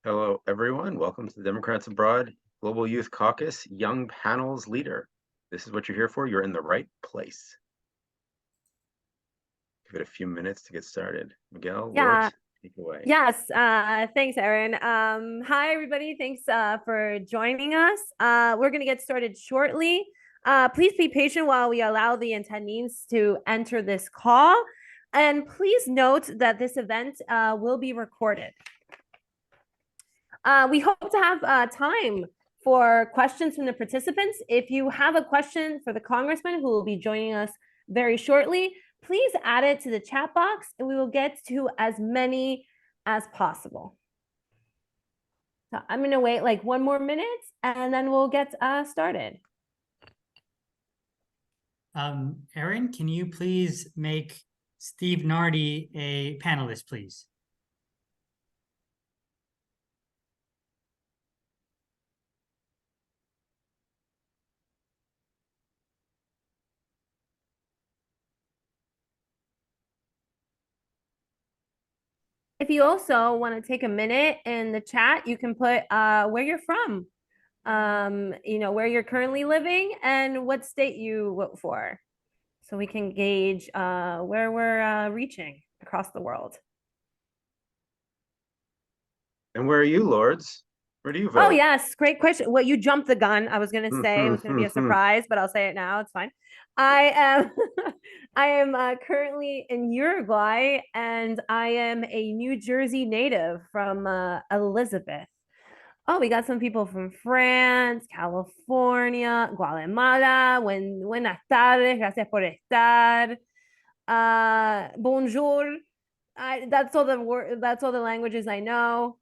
Hello, everyone. Welcome to the Democrats Abroad Global Youth Caucus Young Panels Leader. This is what you're here for. You're in the right place. Give it a few minutes to get started. Miguel, Yeah, Lourdes, take it away. yes. Thanks, Erin. Hi, everybody. Thanks for joining us. We're going to get started shortly. Please be patient while we allow the attendees to enter this call. And please note that this event will be recorded. We hope to have time for questions from the participants. If you have a question for the congressman who will be joining us very shortly, please add it to the chat box and we will get to as many as possible. So I'm going to wait like one more minute and then we'll get started. Erin, can you please make Steve Nardi a panelist, please? If you also want to take a minute in the chat, you can put where you're from, where you're currently living and what state you vote for. So we can gauge where we're reaching across the world. And where are you, Lourdes? Where do you Oh, vote? yes. Great question. Well, you jumped the gun. I was going to say it was going to be a surprise, but I'll say it now. It's fine. I am I am currently in Uruguay and I am a New Jersey native from Elizabeth. Oh, we got some people from France, California, Guatemala. Buenas tardes, gracias por estar. Bonjour. That's all the word. That's all the languages I know.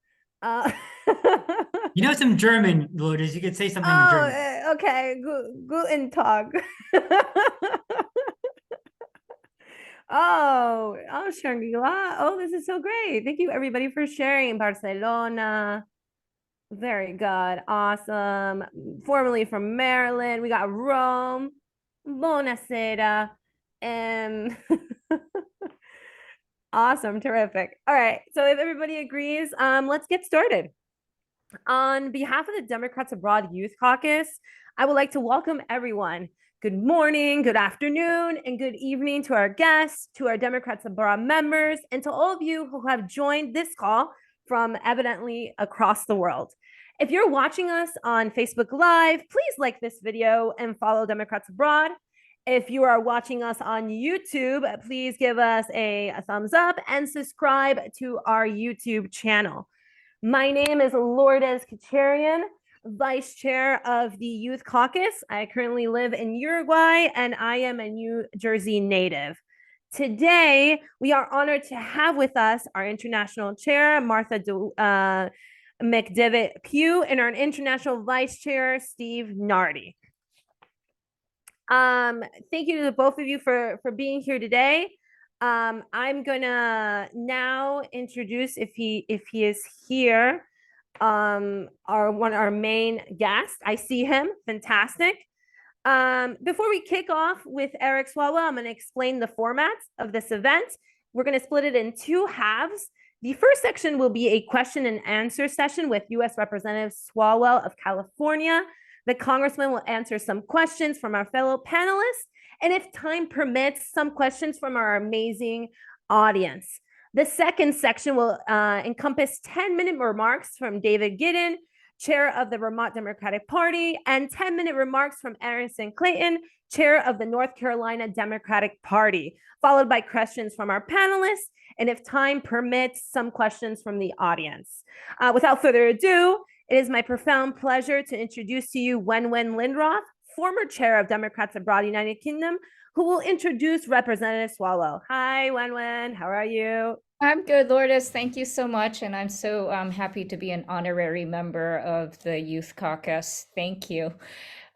You know some German, Lourdes. You could say something in Oh, German. okay. Guten Tag. Oh, Shangri-La. Oh, this is so great. Thank you, everybody, for sharing. Barcelona. Very good. Awesome. Formerly from Maryland. We got Rome. Buonasera. And awesome. Terrific. All right. So if everybody agrees, let's get started. On behalf of the Democrats Abroad Youth Caucus, I would like to welcome everyone. Good morning, good afternoon, and good evening to our guests, to our Democrats Abroad members, and to all of you who have joined this call from evidently across the world. If you're watching us on Facebook Live, please like this video and follow Democrats Abroad. If you are watching us on YouTube, please give us a thumbs up and subscribe to our YouTube channel. My name is Lourdes Kacharian, Vice Chair of the Youth Caucus. I currently live in Uruguay and I am a New Jersey native. Today, we are honored to have with us our International Chair, Martha McDevitt Pugh, and our International Vice Chair, Steve Nardi. Thank you to both of you for being here today. I'm gonna now introduce, if he is here, our main guest. I see him. Fantastic. Before we kick off with Eric Swalwell, I'm going to explain the format of this event. We're going to split it in two halves. The first section will be a question and answer session with U.S. Representative Swalwell of California. The congressman will answer some questions from our fellow panelists, and if time permits, some questions from our amazing audience. The second section will encompass 10-minute remarks from David Glidden, chair of the Vermont Democratic Party, and 10-minute remarks from Clayton, chair of the North Carolina Democratic Party, followed by questions from our panelists, and if time permits, some questions from the audience. Without further ado, it is my profound pleasure to introduce to you Wenwen Lindroth, former chair of Democrats Abroad United Kingdom, who will introduce Representative Swalwell. Hi, Wenwen. How are you? I'm good, Lourdes. Thank you so much. And I'm so happy to be an honorary member of the Youth Caucus. Thank you.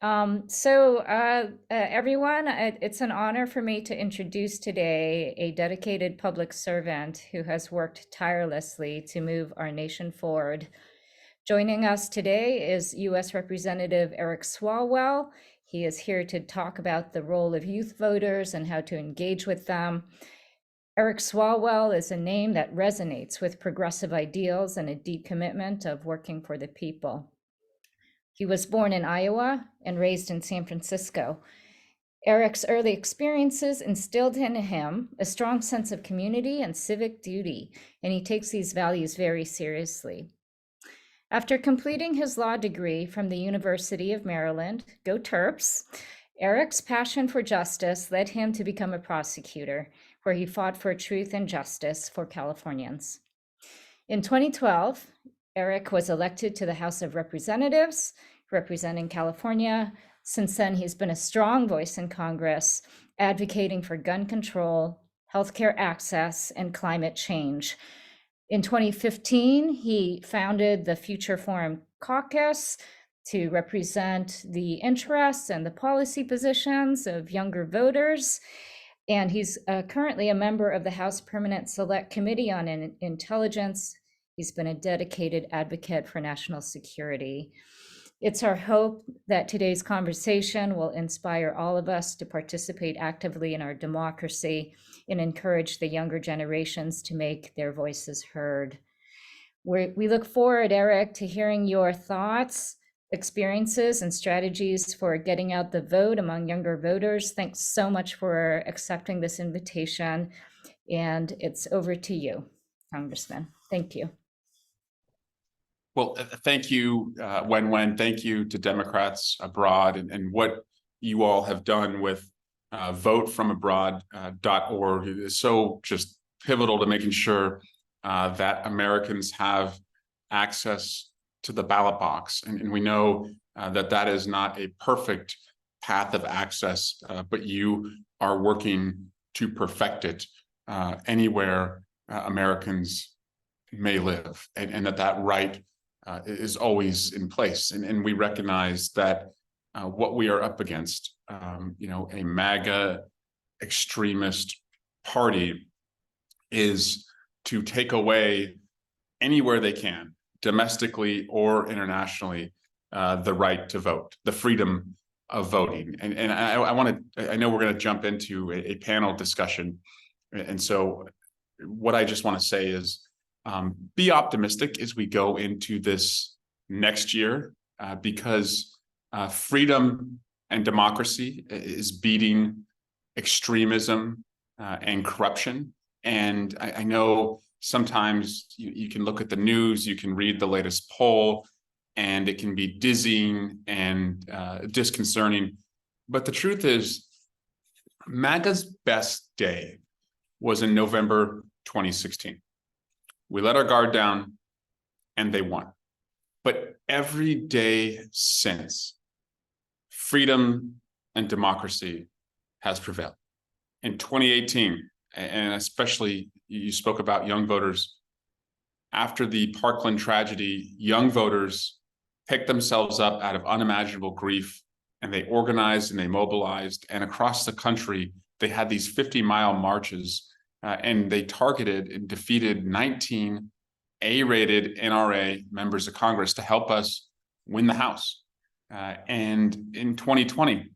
Everyone, it's an honor for me to introduce today a dedicated public servant who has worked tirelessly to move our nation forward. Joining us today is U.S. Representative Eric Swalwell. He is here to talk about the role of youth voters and how to engage with them. Eric Swalwell is a name that resonates with progressive ideals and a deep commitment of working for the people. He was born in Iowa and raised in San Francisco. Eric's early experiences instilled in him a strong sense of community and civic duty, and he takes these values very seriously. After completing his law degree from the University of Maryland, go Terps, Eric's passion for justice led him to become a prosecutor, where he fought for truth and justice for Californians. In 2012, Eric was elected to the House of Representatives, representing California. Since then, he's been a strong voice in Congress, advocating for gun control, healthcare access, and climate change. In 2015, he founded the Future Forum Caucus to represent the interests and the policy positions of younger voters. And he's currently a member of the House Permanent Select Committee on Intelligence. He's been a dedicated advocate for national security. It's our hope that today's conversation will inspire all of us to participate actively in our democracy and encourage the younger generations to make their voices heard. We look forward, Eric, to hearing your thoughts, experiences, and strategies for getting out the vote among younger voters. Thanks so much for accepting this invitation. And it's over to you, Congressman. Thank you. Well, thank you, Wen. Thank you to Democrats abroad and what you all have done with votefromabroad.org is so just pivotal to making sure that Americans have access to the ballot box. And we know that that is not a perfect path of access, but you are working to perfect it anywhere Americans may live, and that right is always in place. And we recognize that what we are up against, a MAGA extremist party, is to take away anywhere they can, domestically or internationally, the right to vote, the freedom of voting. And I know we're going to jump into a panel discussion. And so what I just want to say is, be optimistic as we go into this next year, because freedom and democracy is beating extremism and corruption. And I know sometimes you can look at the news, you can read the latest poll, and it can be dizzying and disconcerting. But the truth is, MAGA's best day was in November 2016. We let our guard down and they won. But every day since, freedom and democracy has prevailed. In 2018, and especially you spoke about young voters, after the Parkland tragedy, young voters picked themselves up out of unimaginable grief, and they organized and they mobilized, and across the country, they had these 50-mile marches, and they targeted and defeated 19 A-rated NRA members of Congress to help us win the House. And in 2020,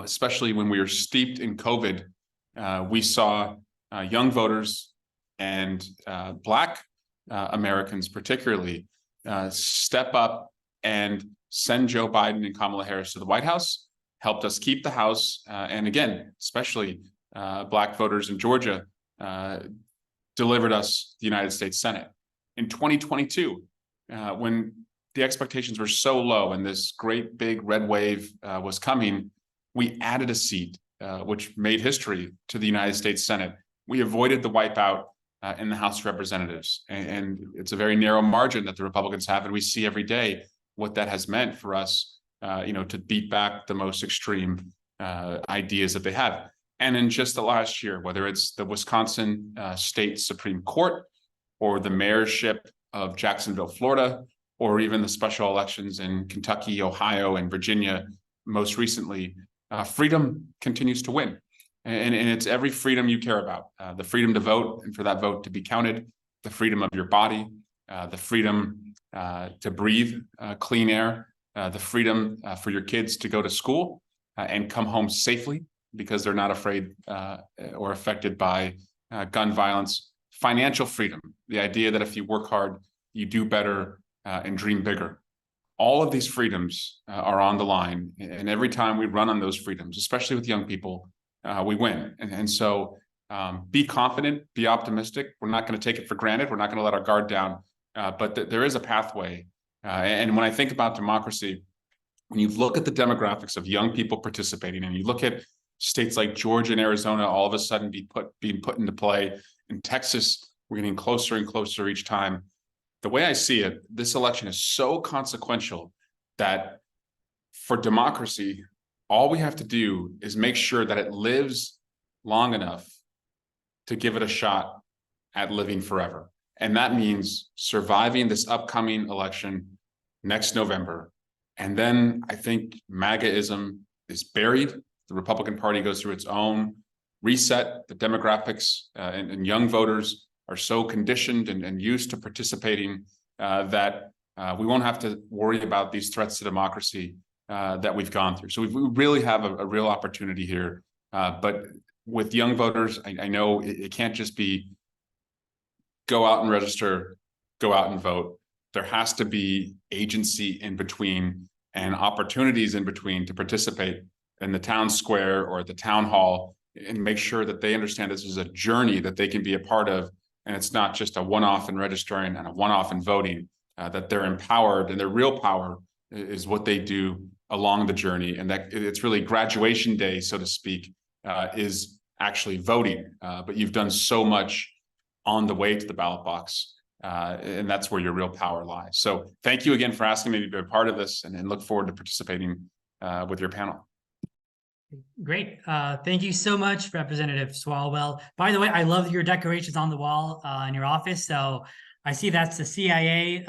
especially when we were steeped in COVID, we saw young voters and Black Americans particularly step up and send Joe Biden and Kamala Harris to the White House, helped us keep the House, and again, especially Black voters in Georgia, delivered us the United States Senate. In 2022, when the expectations were so low and this great big red wave was coming, we added a seat, which made history to the United States Senate. We avoided the wipeout in the House of Representatives. And it's a very narrow margin that the Republicans have, and we see every day what that has meant for us, to beat back the most extreme ideas that they have. And in just the last year, whether it's the Wisconsin State Supreme Court or the mayorship of Jacksonville, Florida, or even the special elections in Kentucky, Ohio, and Virginia, most recently, freedom continues to win. And it's every freedom you care about, the freedom to vote and for that vote to be counted, the freedom of your body, the freedom to breathe clean air, the freedom for your kids to go to school and come home safely because they're not afraid or affected by gun violence, financial freedom, the idea that if you work hard, you do better and dream bigger. All of these freedoms are on the line. And every time we run on those freedoms, especially with young people, we win. And so be confident, be optimistic. We're not going to take it for granted. We're not going to let our guard down. But there is a pathway. And when I think about democracy, when you look at the demographics of young people participating, and you look at states like Georgia and Arizona all of a sudden being put into play, in Texas, we're getting closer and closer each time. The way I see it, this election is so consequential that for democracy, all we have to do is make sure that it lives long enough to give it a shot at living forever. And that means surviving this upcoming election next November. And then I think MAGAism is buried. The Republican Party goes through its own reset. The demographics and young voters are so conditioned and used to participating that we won't have to worry about these threats to democracy that we've gone through. So we really have a real opportunity here. But with young voters, I know it can't just be go out and register, go out and vote. There has to be agency in between and opportunities in between to participate in the town square or the town hall, and make sure that they understand this is a journey that they can be a part of. And it's not just a one-off in registering and a one-off in voting, that they're empowered, and their real power is what they do along the journey. And that it's really graduation day, so to speak, is actually voting. But you've done so much on the way to the ballot box. And that's where your real power lies. So thank you again for asking me to be a part of this, and look forward to participating with your panel. Great. Thank you so much, Representative Swalwell. By the way, I love your decorations on the wall in your office. So I see that's the CIA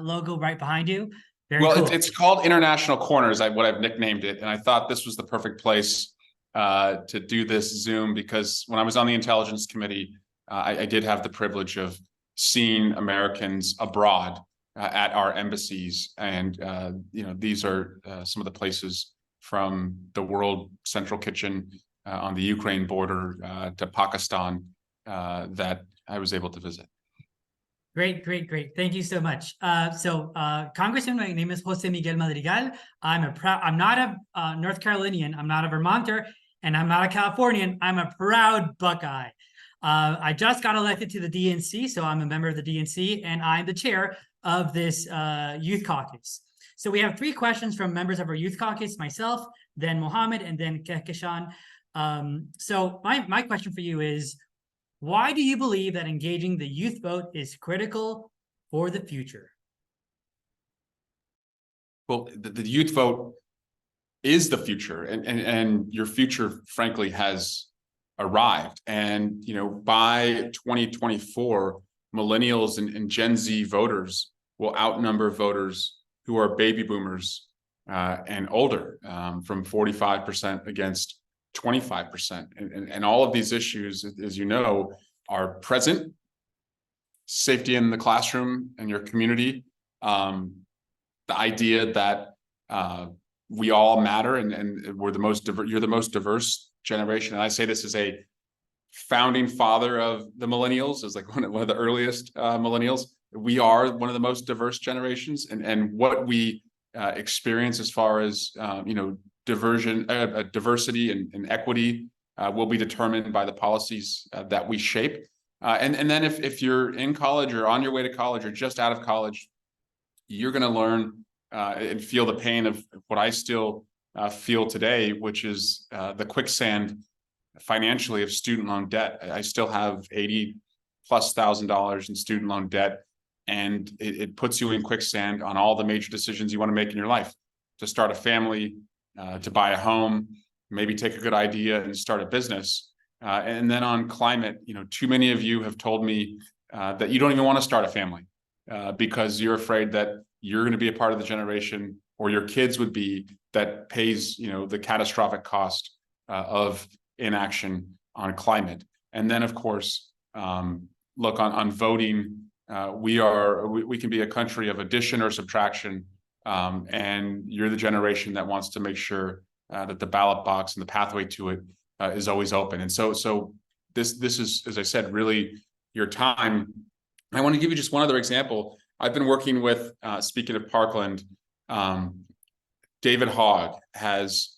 logo right behind you. Very well, cool. It's called International Corners, what I've nicknamed it. And I thought this was the perfect place to do this Zoom, because when I was on the Intelligence Committee, I did have the privilege of seeing Americans abroad at our embassies. And, these are some of the places from the World Central Kitchen on the Ukraine border to Pakistan that I was able to visit. Great. Thank you so much. Congressman, my name is Jose Miguel Madrigal. I'm not a North Carolinian. I'm not a Vermonter, and I'm not a Californian. I'm a proud Buckeye. I just got elected to the DNC, so I'm a member of the DNC, and I'm the chair of this youth caucus. So we have 3 questions from members of our youth caucus, myself, then Mohammed, and then Kehkeshan. So my question for you is, why do you believe that engaging the youth vote is critical for the future? Well, the youth vote is the future, and your future, frankly, has arrived. And, by 2024, millennials and Gen Z voters will outnumber voters who are baby boomers and older, from 45% against 25%. And all of these issues, as you know, are present. Safety in the classroom and your community, the idea that we all matter, and we're the most you're the most diverse generation. And I say this as a founding father of the millennials, as like one of the earliest millennials. We are one of the most diverse generations, and what we experience as far as diversity and equity will be determined by the policies that we shape. And then if you're in college or on your way to college or just out of college, you're going to learn and feel the pain of what I still feel today, which is the quicksand financially of student loan debt. I still have $80,000+ in student loan debt, and it puts you in quicksand on all the major decisions you want to make in your life: to start a family, to buy a home, maybe take a good idea and start a business. And then on climate, too many of you have told me that you don't even want to start a family because you're afraid that you're going to be a part of the generation, or your kids would be, that pays, the catastrophic cost of inaction on climate. And then, of course, look on voting. We can be a country of addition or subtraction, and you're the generation that wants to make sure that the ballot box and the pathway to it is always open. And so this is, as I said, really your time. I want to give you just one other example. I've been working with, speaking of Parkland, David Hogg has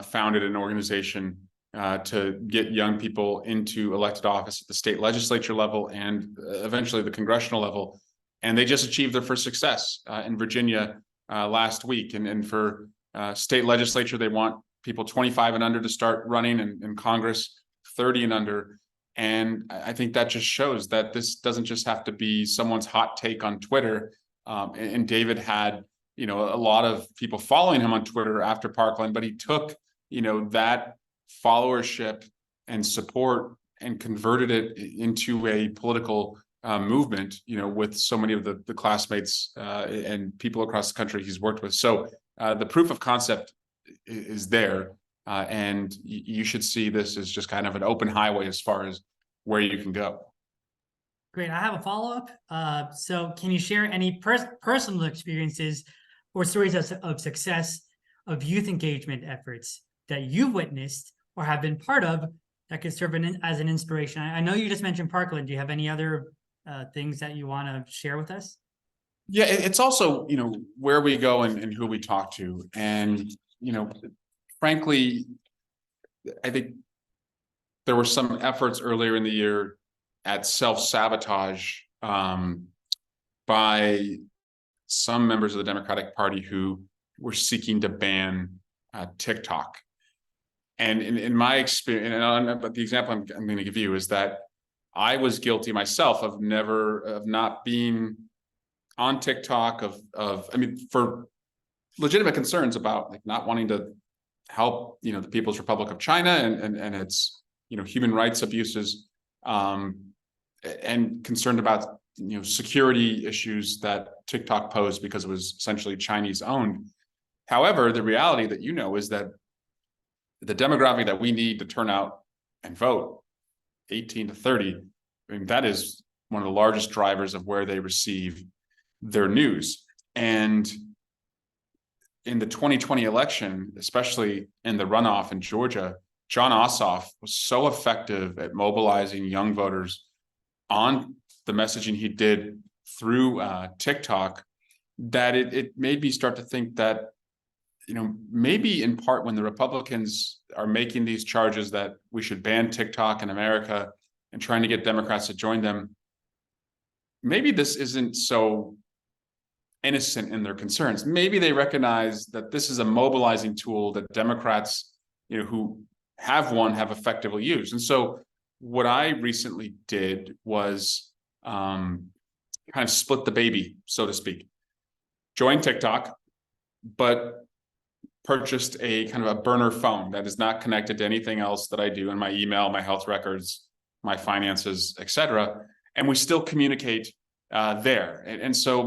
founded an organization to get young people into elected office at the state legislature level and eventually the congressional level. And they just achieved their first success in Virginia last week. And for state legislature, they want people 25 and under to start running, and in Congress, 30 and under. And I think that just shows that this doesn't just have to be someone's hot take on Twitter. And David had, a lot of people following him on Twitter after Parkland, but he took, that followership and support and converted it into a political movement, with so many of the classmates and people across the country he's worked with. So the proof of concept is there, and you should see this as just kind of an open highway as far as where you can go. Great. I have a follow-up. So can you share any personal experiences or stories of success of youth engagement efforts that you've witnessed or have been part of that could serve as an inspiration? I know you just mentioned Parkland. Do you have any other things that you want to share with us? Yeah, it's also, where we go and who we talk to. And, frankly, I think there were some efforts earlier in the year at self-sabotage by some members of the Democratic Party who were seeking to ban TikTok. And in my experience, but the example I'm going to give you is that I was guilty myself of not being on TikTok for legitimate concerns about not wanting to help, the People's Republic of China and its, human rights abuses, and concerned about, security issues that TikTok posed because it was essentially Chinese owned. However, the reality that is that the demographic that we need to turn out and vote, 18 to 30, that is one of the largest drivers of where they receive their news. And in the 2020 election, especially in the runoff in Georgia, John Ossoff was so effective at mobilizing young voters on the messaging he did through TikTok that it made me start to think that, maybe in part when the Republicans are making these charges that we should ban TikTok in America and trying to get Democrats to join them, maybe this isn't so innocent in their concerns. Maybe they recognize that this is a mobilizing tool that Democrats, who have effectively used. And so what I recently did was kind of split the baby, so to speak. Joined TikTok, but purchased a kind of a burner phone that is not connected to anything else that I do in my email, my health records, my finances, etc. And we still communicate there. And so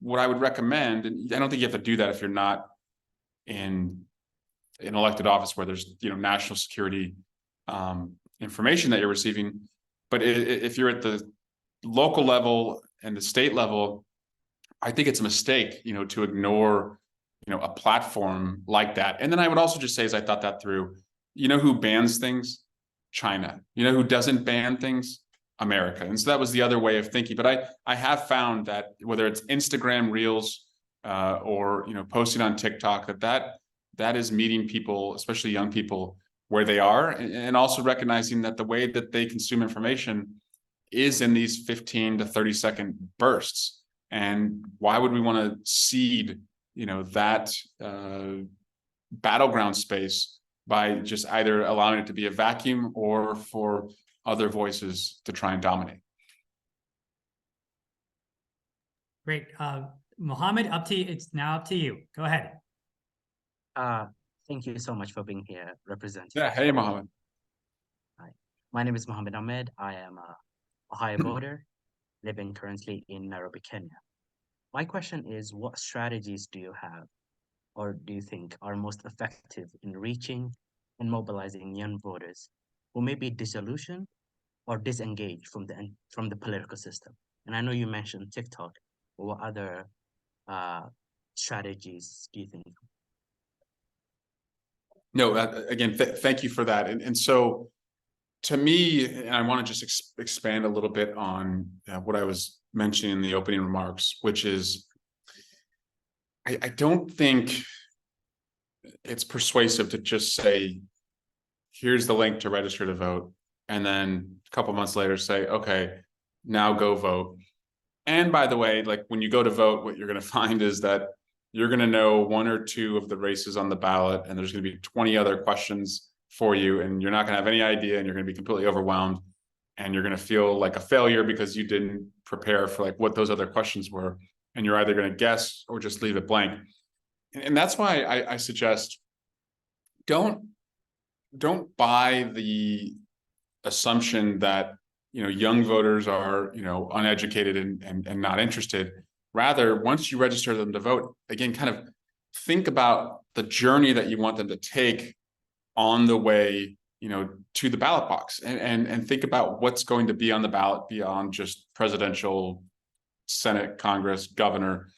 what I would recommend, and I don't think you have to do that if you're not in an elected office where there's national security information that you're receiving, but if you're at the local level and the state level, I think it's a mistake to ignore a platform like that. And then I would also just say, as I thought that through, who bans things? China. Who doesn't ban things? America. And so that was the other way of thinking. But I have found that whether it's Instagram Reels or posting on TikTok, that is meeting people, especially young people, where they are, and also recognizing that the way that they consume information is in these 15 to 30 second bursts. And why would we want to seed that battleground space by just either allowing it to be a vacuum or for other voices to try and dominate? Great. Mohammed, it's now up to you. Go ahead. Thank you so much for being here, representing. Yeah. Hey, Mohammed. Hi. My name is Mohammed Ahmed. I am a Ohio voter living currently in Nairobi, Kenya. My question is, what strategies do you have or do you think are most effective in reaching and mobilizing young voters who may be disillusioned or disengaged from the political system? And I know you mentioned TikTok, but what other strategies do you think? No, again, thank you for that. And so to me, and I want to just expand a little bit on what I was mentioning in the opening remarks, which is I don't think it's persuasive to just say, here's the link to register to vote, and then a couple months later say, okay, now go vote. And by the way, like when you go to vote, what you're going to find is that you're going to know one or two of the races on the ballot, and there's going to be 20 other questions for you, and you're not going to have any idea, and you're going to be completely overwhelmed, and you're going to feel like a failure because you didn't prepare for like what those other questions were, and you're either going to guess or just leave it blank. And that's why I suggest don't buy the assumption that young voters are uneducated and not interested. Rather, once you register them to vote, again, kind of think about the journey that you want them to take on the way to the ballot box, and think about what's going to be on the ballot beyond just presidential, Senate, Congress, governor,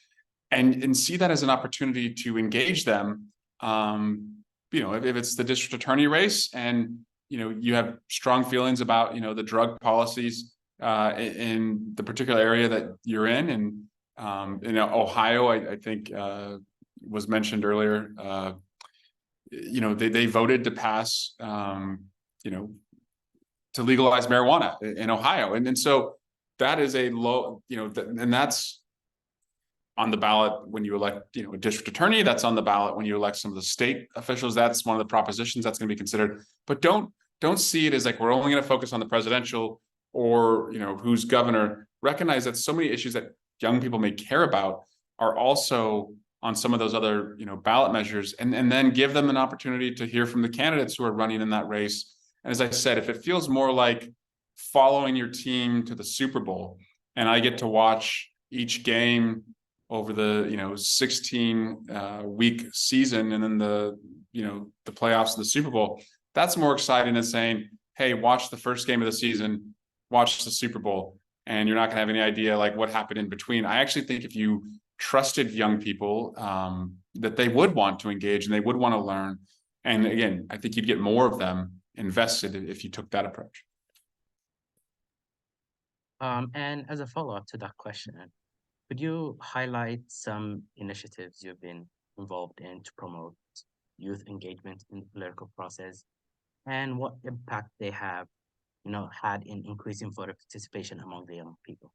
and see that as an opportunity to engage them. If it's the district attorney race and you have strong feelings about the drug policies in the particular area that you're in, and Ohio, I think was mentioned earlier. They voted to pass to legalize marijuana in Ohio, and so that is a low, and that's on the ballot when you elect a district attorney. That's on the ballot when you elect some of the state officials. That's one of the propositions that's going to be considered. But don't see it as like we're only going to focus on the presidential or who's governor. Recognize that so many issues that young people may care about are also on some of those other ballot measures, and then give them an opportunity to hear from the candidates who are running in that race. And as I said, if it feels more like following your team to the Super Bowl, and I get to watch each game over the 16 week season, and then the playoffs of the Super Bowl, that's more exciting than saying, hey, watch the first game of the season, watch the Super Bowl, and you're not going to have any idea like what happened in between. I actually think if you trusted young people, that they would want to engage and they would want to learn. And again, I think you'd get more of them invested if you took that approach. And as a follow-up to that question, could you highlight some initiatives you've been involved in to promote youth engagement in the political process, and what impact they have, had in increasing voter participation among the young people?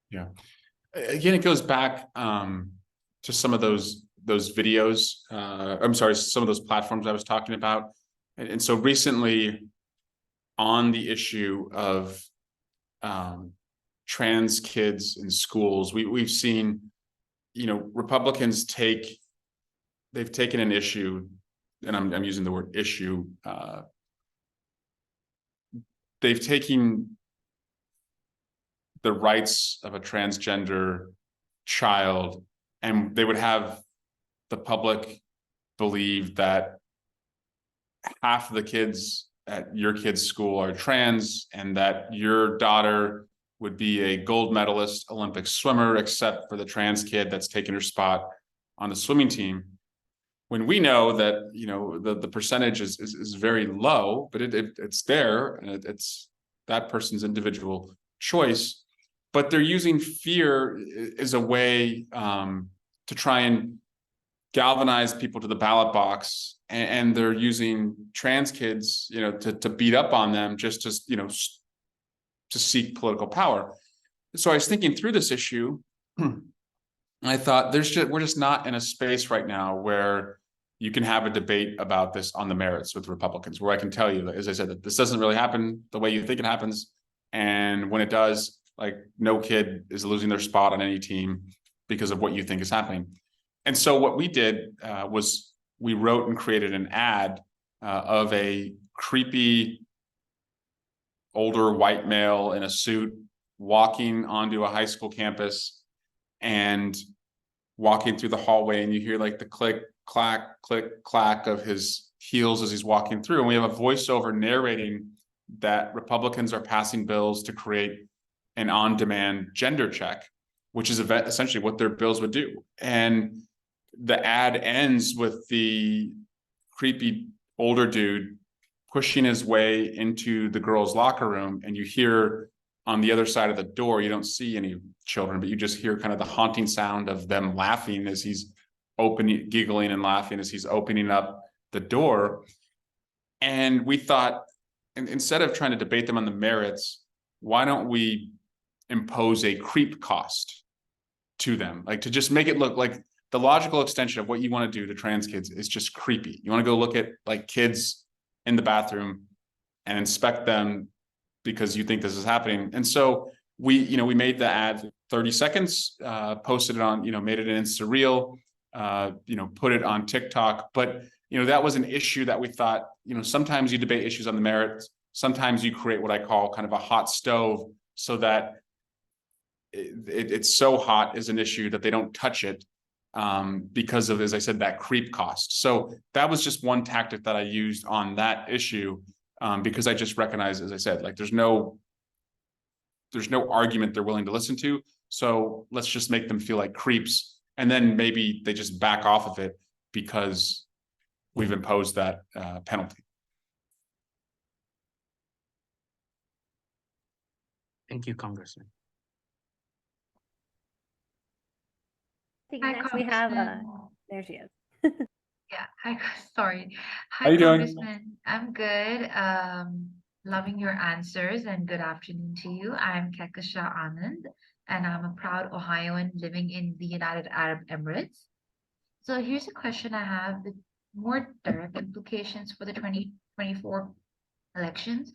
Yeah. Again, it goes back to some of those videos. Some of those platforms I was talking about. And so recently on the issue of trans kids in schools, we've seen, Republicans they've taken an issue, and I'm using the word issue. They've taken the rights of a transgender child, and they would have the public believe that half of the kids at your kid's school are trans, and that your daughter would be a gold medalist Olympic swimmer, except for the trans kid that's taken her spot on the swimming team. When we know that the percentage is very low, but it's there, and it's that person's individual choice. But they're using fear as a way to try and galvanize people to the ballot box, and they're using trans kids, to beat up on them just to seek political power. So I was thinking through this issue, and I thought we're just not in a space right now where you can have a debate about this on the merits with Republicans, where I can tell you, as I said, that this doesn't really happen the way you think it happens, and when it does, like, no kid is losing their spot on any team because of what you think is happening. And so what we did was we wrote and created an ad of a creepy older white male in a suit walking onto a high school campus and walking through the hallway, and you hear like the click, clack of his heels as he's walking through. And we have a voiceover narrating that Republicans are passing bills to create an on-demand gender check, which is essentially what their bills would do. And the ad ends with the creepy older dude pushing his way into the girls' locker room, and you hear on the other side of the door, you don't see any children, but you just hear kind of the haunting sound of them laughing as he's opening, giggling and laughing as he's opening up the door. And we thought, instead of trying to debate them on the merits, why don't we impose a creep cost to them? Like, to just make it look like the logical extension of what you want to do to trans kids is just creepy. You want to go look at like kids in the bathroom and inspect them because you think this is happening. And so we made the ad 30 seconds, posted it on, made it an Insta reel, put it on TikTok. But, that was an issue that we thought, sometimes you debate issues on the merits. Sometimes you create what I call kind of a hot stove so that it's so hot as an issue that they don't touch it because of, as I said, that creep cost. So that was just one tactic that I used on that issue because I just recognize, as I said, like there's no argument they're willing to listen to. So let's just make them feel like creeps. And then maybe they just back off of it because we've imposed that penalty. Thank you, Congressman. I think Hi, next we have, Congressman. there she is. Yeah, hi, sorry. How Hi, you doing? Congressman. I'm good. Loving your answers and good afternoon to you. I'm Kekasha Anand, and I'm a proud Ohioan living in the United Arab Emirates. So here's a question I have with more direct implications for the 2024 elections.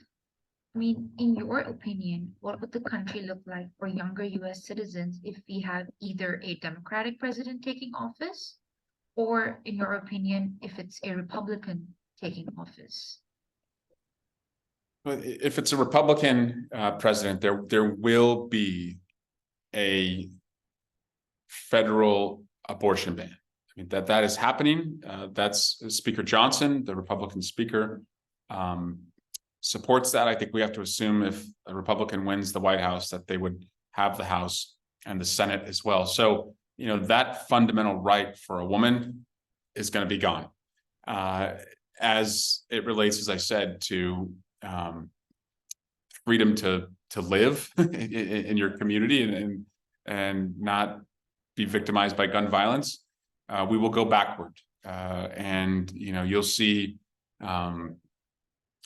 I mean, in your opinion, what would the country look like for younger US citizens if we have either a Democratic president taking office, or in your opinion, if it's a Republican taking office? But if it's a Republican president, there will be a federal abortion ban. I mean, that is happening. That's Speaker Johnson, the Republican speaker, supports that. I think we have to assume if a Republican wins the White House that they would have the House and the Senate as well. So, that fundamental right for a woman is going to be gone. As it relates, as I said, to freedom to live in your community and not be victimized by gun violence, we will go backward. And you'll see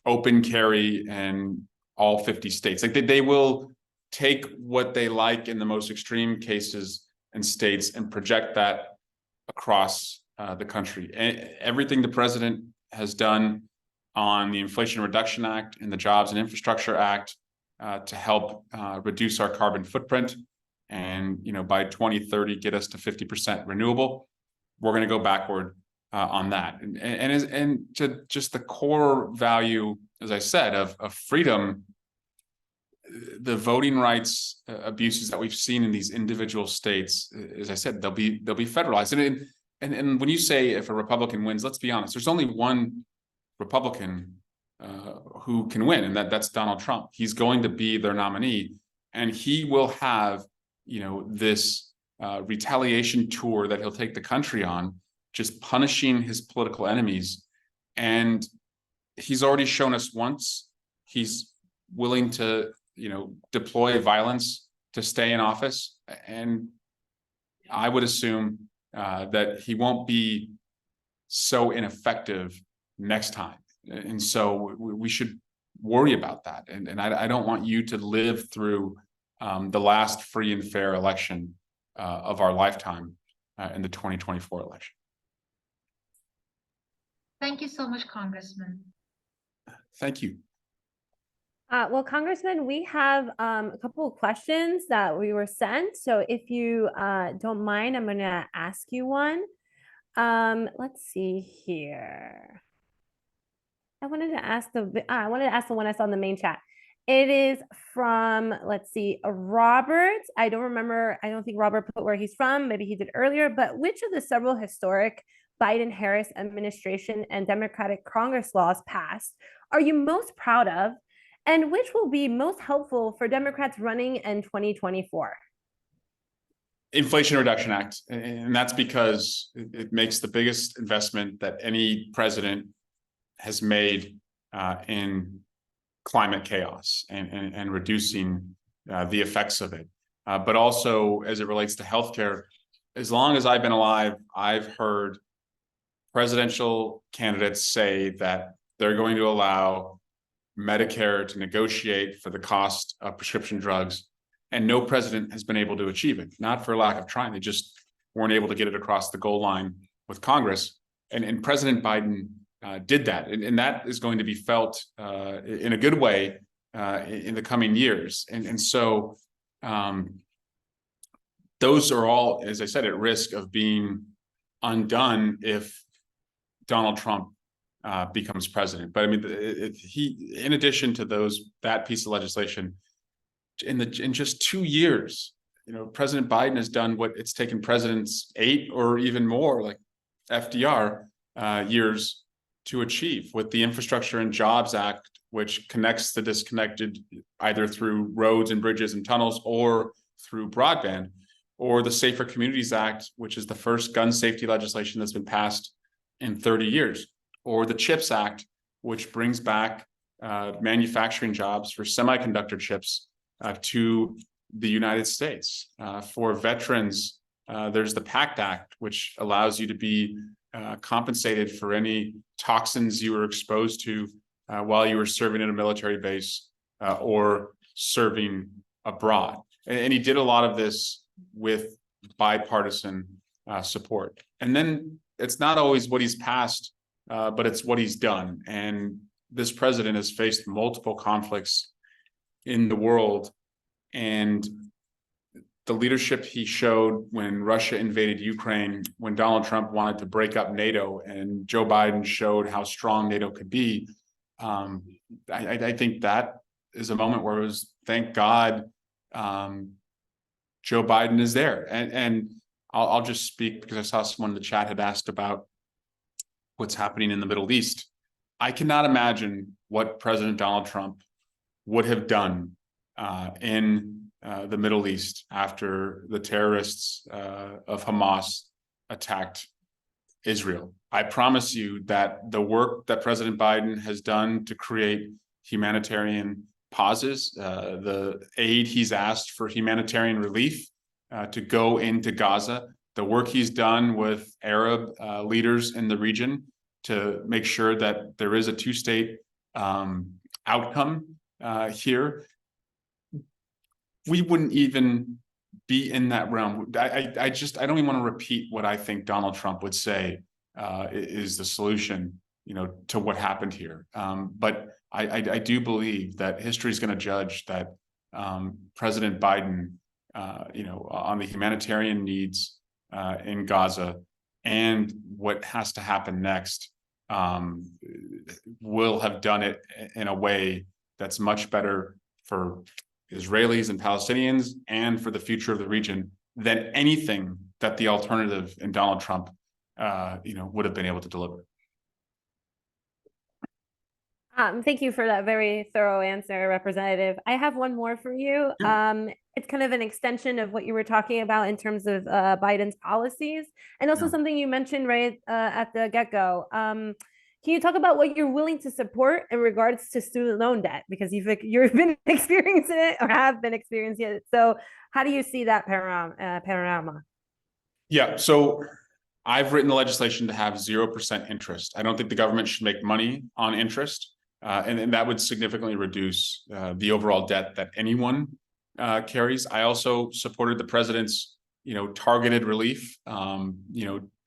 open carry in all 50 states. Like they will take what they like in the most extreme cases and states and project that across the country. And everything the president has done on the Inflation Reduction Act and the Jobs and Infrastructure Act to help reduce our carbon footprint and by 2030 get us to 50% renewable. We're going to go backward on that, and to just the core value, as I said, of freedom. The voting rights abuses that we've seen in these individual states, as I said, they'll be federalized. And when you say if a Republican wins, let's be honest, there's only one Republican who can win, and that's Donald Trump. He's going to be their nominee, and he will have this retaliation tour that he'll take the country on, just punishing his political enemies. And he's already shown us once he's willing to deploy violence to stay in office, and I would assume that he won't be so ineffective next time. And so we should worry about that. And I don't want you to live through the last free and fair election of our lifetime in the 2024 election. Thank you so much, Congressman. Thank you. Well, Congressman, we have a couple of questions that we were sent. So if you don't mind, I'm going to ask you one. Let's see here. I wanted to ask the one I saw in the main chat. It is from, let's see, Robert. I don't think Robert put where he's from. Maybe he did earlier, but which of the several historic Biden-Harris administration and Democratic Congress laws passed are you most proud of, and which will be most helpful for Democrats running in 2024? Inflation Reduction Act. And that's because it makes the biggest investment that any president has made in climate chaos and reducing the effects of it. But also as it relates to healthcare, as long as I've been alive, I've heard presidential candidates say that they're going to allow Medicare to negotiate for the cost of prescription drugs, and no president has been able to achieve it, not for lack of trying. They just weren't able to get it across the goal line with Congress. And President Biden did that. And that is going to be felt in a good way in the coming years. And so those are all, as I said, at risk of being undone if Donald Trump becomes president. But I mean, he, in addition to that piece of legislation, in just 2 years, President Biden has done what it's taken presidents 8 or even more, like FDR, years to achieve with the Infrastructure and Jobs Act, which connects the disconnected either through roads and bridges and tunnels or through broadband, or the Safer Communities Act, which is the first gun safety legislation that's been passed in 30 years, or the CHIPS Act, which brings back manufacturing jobs for semiconductor chips to the United States. For veterans, there's the PACT Act, which allows you to be compensated for any toxins you were exposed to while you were serving in a military base or serving abroad. And he did a lot of this with bipartisan support. And then it's not always what he's passed, but it's what he's done. And this president has faced multiple conflicts in the world. And the leadership he showed when Russia invaded Ukraine, when Donald Trump wanted to break up NATO, and Joe Biden showed how strong NATO could be. I think that is a moment where it was, thank God, Joe Biden is there. And I'll just speak because I saw someone in the chat had asked about what's happening in the Middle East. I cannot imagine what President Donald Trump would have done in the Middle East after the terrorists of Hamas attacked Israel. I promise you that the work that President Biden has done to create humanitarian pauses, the aid he's asked for humanitarian relief to go into Gaza, the work he's done with Arab leaders in the region to make sure that there is a two-state outcome here, we wouldn't even be in that realm. I don't even want to repeat what I think Donald Trump would say is the solution, to what happened here. But I do believe that history is going to judge that President Biden, on the humanitarian needs in Gaza and what has to happen next, will have done it in a way that's much better for Israelis and Palestinians and for the future of the region than anything that the alternative in Donald Trump, would have been able to deliver. Thank you for that very thorough answer, Representative. I have one more for you. It's kind of an extension of what you were talking about in terms of Biden's policies, and also something you mentioned right at the get-go. Can you talk about what you're willing to support in regards to student loan debt? Because you've been experiencing it or have been experiencing it. So how do you see that panorama? Yeah, so I've written the legislation to have 0% interest. I don't think the government should make money on interest, and that would significantly reduce the overall debt that anyone carries. I also supported the president's, targeted relief,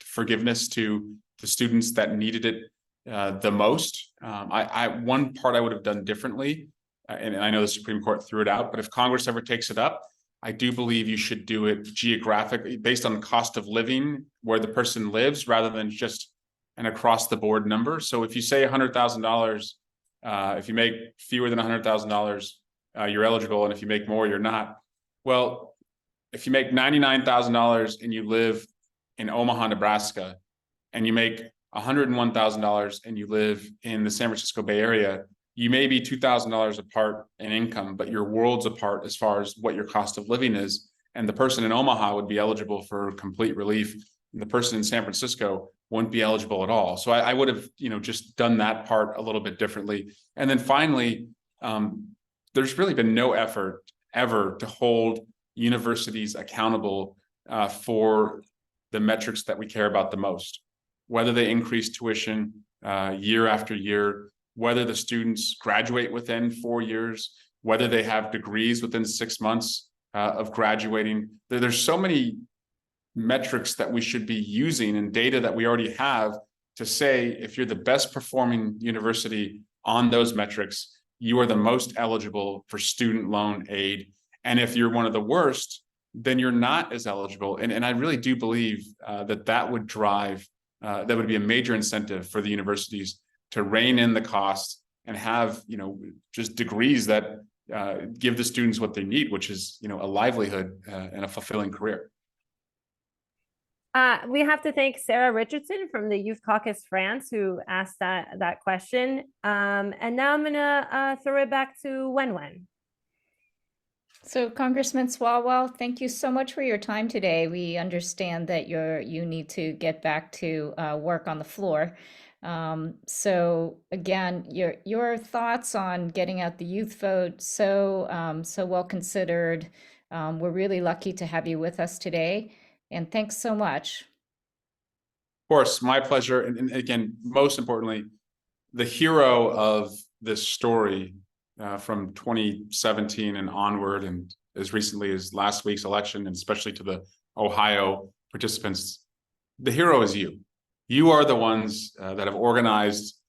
forgiveness to the students that needed it the most. One part I would have done differently, and I know the Supreme Court threw it out, but if Congress ever takes it up, I do believe you should do it geographically based on the cost of living where the person lives rather than just an across the board number. So if you say $100,000, if you make fewer than $100,000, you're eligible. And if you make more, you're not. Well, if you make $99,000 and you live in Omaha, Nebraska, and you make $101,000 and you live in the San Francisco Bay Area, you may be $2,000 apart in income, but you're worlds apart as far as what your cost of living is. And the person in Omaha would be eligible for complete relief. And the person in San Francisco wouldn't be eligible at all. So I would have, just done that part a little bit differently. And then finally, there's really been no effort ever to hold universities accountable for the metrics that we care about the most, whether they increase tuition year after year, whether the students graduate within 4 years, whether they have degrees within 6 months of graduating. There's so many metrics that we should be using and data that we already have to say, if you're the best performing university on those metrics, you are the most eligible for student loan aid. And if you're one of the worst, then you're not as eligible. And I really do believe that would drive, that would be a major incentive for the universities to rein in the cost and have, just degrees that give the students what they need, which is, a livelihood and a fulfilling career. We have to thank Sarah Richardson from the Youth Caucus France who asked that question. And now I'm gonna throw it back to Wenwen. So Congressman Swalwell, thank you so much for your time today. We understand that you need to get back to work on the floor. So again, your thoughts on getting out the youth vote, so well considered. We're really lucky to have you with us today, and thanks so much. Of course, my pleasure. And again, most importantly, the hero of this story from 2017 and onward, and as recently as last week's election, and especially to the Ohio participants, the hero is you. You are the ones that have organized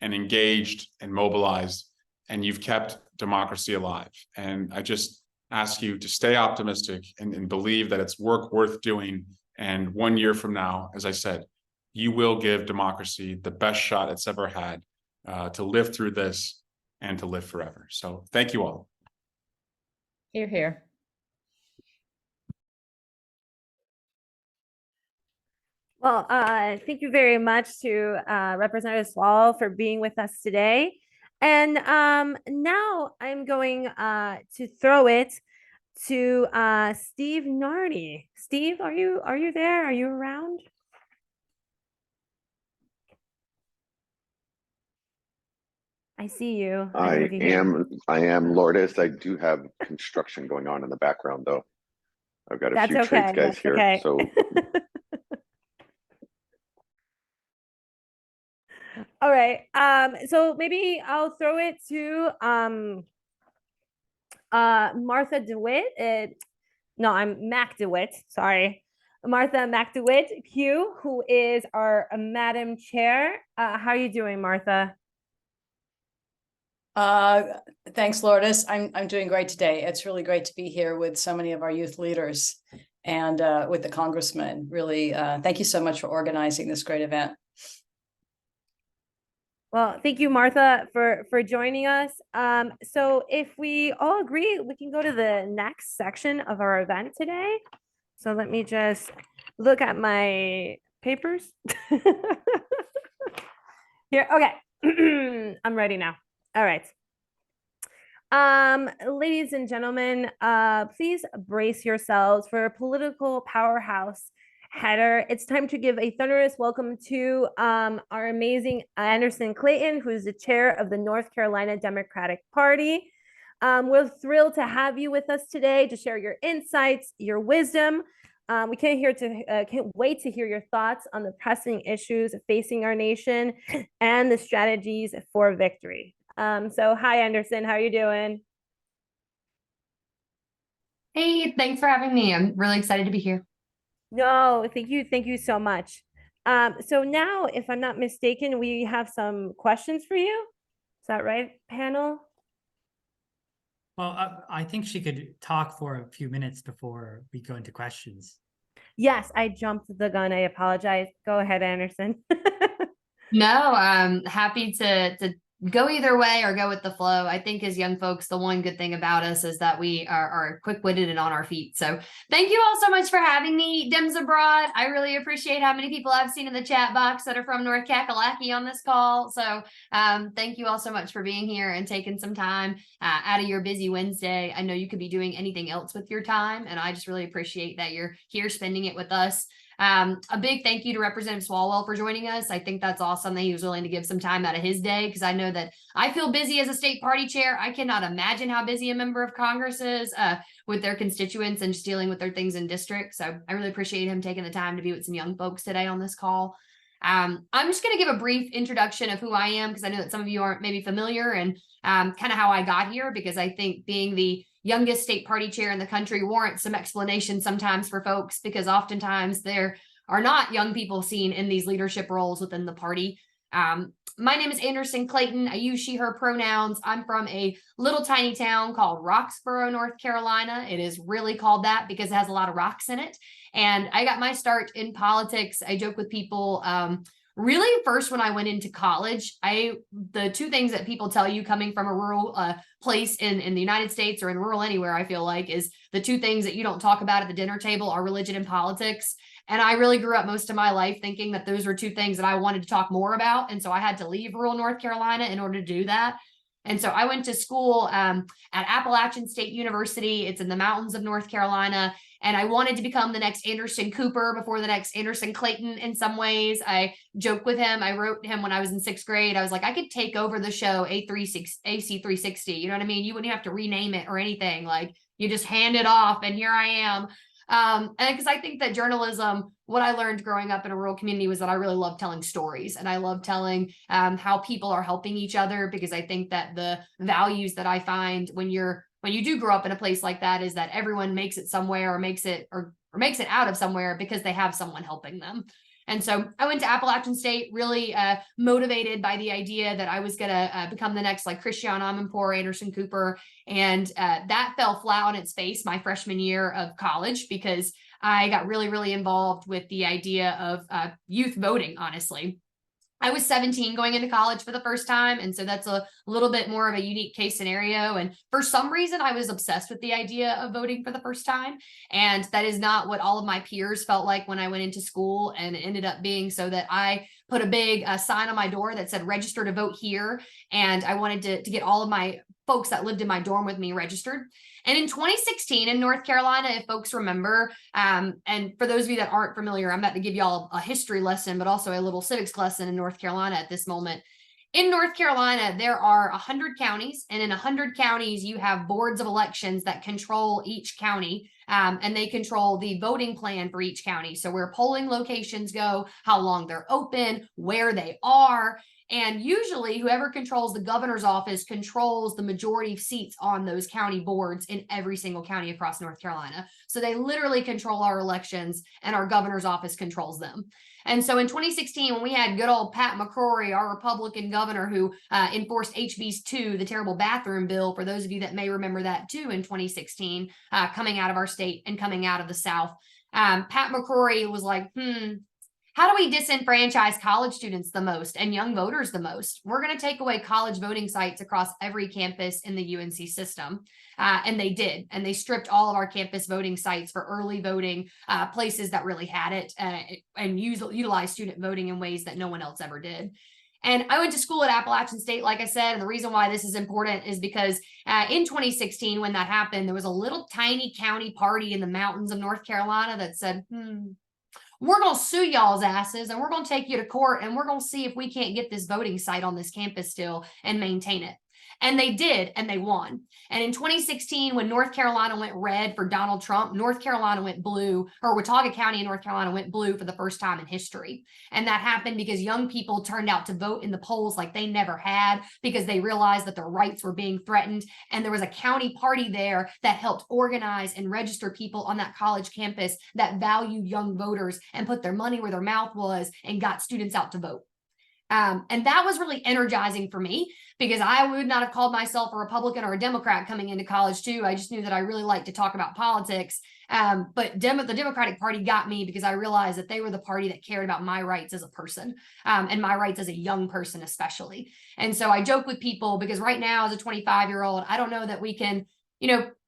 and engaged and mobilized, and you've kept democracy alive. And I just ask you to stay optimistic and believe that it's work worth doing. And 1 year from now, as I said, you will give democracy the best shot it's ever had to live through this and to live forever. So thank you all. Hear, hear. Well, thank you very much to Representative Swalwell for being with us today. And now I'm going to throw it to Steve Nardi. Steve, are you there? Are you around? I see you. I am, Lourdes. I do have construction going on in the background, though. I've got a few trades guys here. Okay. So all right. So maybe I'll throw it to Martha DeWitt. No, I'm Mac DeWitt. Sorry. Martha Mac DeWitt Q, who is our Madam Chair. How are you doing, Martha? Thanks, Lourdes. I'm doing great today. It's really great to be here with so many of our youth leaders and with the congressman. Really, thank you so much for organizing this great event. Well, thank you, Martha, for joining us. So if we all agree, we can go to the next section of our event today. So let me just look at my papers. Here, okay. I'm ready now. All right. Ladies and gentlemen, please brace yourselves for a political powerhouse header. It's time to give a thunderous welcome to our amazing Anderson Clayton, who's the chair of the North Carolina Democratic Party. We're thrilled to have you with us today to share your insights, your wisdom. We can't wait to hear your thoughts on the pressing issues facing our nation and the strategies for victory. So hi, Anderson, how are you doing? Hey, thanks for having me. I'm really excited to be here. No, thank you so much. So now, if I'm not mistaken, we have some questions for you. Is that right, panel? Well, I think she could talk for a few minutes before we go into questions. Yes, I jumped the gun. I apologize. Go ahead, Anderson. No, I'm happy to go either way or go with the flow. I think as young folks, the one good thing about us is that we are quick-witted and on our feet. So thank you all so much for having me, Dems Abroad. I really appreciate how many people I've seen in the chat box that are from North Kakalaki on this call. So thank you all so much for being here and taking some time out of your busy Wednesday. I know you could be doing anything else with your time, and I just really appreciate that you're here spending it with us. A big thank you to Representative Swalwell for joining us. I think that's awesome that he was willing to give some time out of his day, because I know that I feel busy as a state party chair. I cannot imagine how busy a member of Congress is with their constituents and just dealing with their things in district. So I really appreciate him taking the time to be with some young folks today on this call. I'm just going to give a brief introduction of who I am, because I know that some of you aren't maybe familiar, and kind of how I got here, because I think being the youngest state party chair in the country warrants some explanation sometimes for folks, because oftentimes there are not young people seen in these leadership roles within the party. My name is Anderson Clayton. I use she, her pronouns. I'm from a little tiny town called Roxborough, North Carolina. It is really called that because it has a lot of rocks in it. And I got my start in politics. I joke with people, really first when I went into college, the two things that people tell you coming from a rural place in the United States or in rural anywhere, I feel like, is the two things that you don't talk about at the dinner table are religion and politics. And I really grew up most of my life thinking that those were two things that I wanted to talk more about. And so I had to leave rural North Carolina in order to do that. And so I went to school at Appalachian State University. It's in the mountains of North Carolina. And I wanted to become the next Anderson Cooper before the next Anderson Clayton in some ways. I joke with him. I wrote him when I was in 6th grade. I was like, I could take over the show AC360. You know what I mean? You wouldn't have to rename it or anything. Like, you just hand it off and here I am. And because I think that journalism, what I learned growing up in a rural community was that I really love telling stories, and I love telling how people are helping each other, because I think that the values that I find when you do grow up in a place like that is that everyone makes it somewhere, or makes it out of somewhere because they have someone helping them. And so I went to Appalachian State really motivated by the idea that I was going to become the next like Christian Amanpour, Anderson Cooper. And that fell flat on its face my freshman year of college, because I got really, really involved with the idea of youth voting, honestly. I was 17 going into college for the first time. And so that's a little bit more of a unique case scenario. And for some reason, I was obsessed with the idea of voting for the first time. And that is not what all of my peers felt like when I went into school. And it ended up being so that I put a big sign on my door that said register to vote here. And I wanted to get all of my folks that lived in my dorm with me registered. And in 2016 in North Carolina, if folks remember, and for those of you that aren't familiar, I'm about to give y'all a history lesson, but also a little civics lesson in North Carolina at this moment. In North Carolina, there are 100 counties, and in 100 counties, you have boards of elections that control each county, and they control the voting plan for each county. So where polling locations go, how long they're open, where they are. And usually whoever controls the governor's office controls the majority of seats on those county boards in every single county across North Carolina. So they literally control our elections, and our governor's office controls them. And so in 2016, when we had good old Pat McCrory, our Republican governor who enforced HB 2, the terrible bathroom bill, for those of you that may remember that too, in 2016, coming out of our state and coming out of the South, Pat McCrory was like, how do we disenfranchise college students the most and young voters the most? We're going to take away college voting sites across every campus in the UNC system. And they did. And they stripped all of our campus voting sites for early voting, places that really had it, and utilized student voting in ways that no one else ever did. And I went to school at Appalachian State, like I said, and the reason why this is important is because in 2016, when that happened, there was a little tiny county party in the mountains of North Carolina that said, we're going to sue y'all's asses, and we're going to take you to court, and we're going to see if we can't get this voting site on this campus still and maintain it. And they did, and they won. And in 2016, when North Carolina went red for Donald Trump, North Carolina went blue, or Watauga County in North Carolina went blue for the first time in history. And that happened because young people turned out to vote in the polls like they never had, because they realized that their rights were being threatened. And there was a county party there that helped organize and register people on that college campus that valued young voters and put their money where their mouth was and got students out to vote. And that was really energizing for me, because I would not have called myself a Republican or a Democrat coming into college too. I just knew that I really liked to talk about politics. But the Democratic Party got me because I realized that they were the party that cared about my rights as a person, and my rights as a young person, especially. And so I joke with people, because right now as a 25-year-old, I don't know that we can,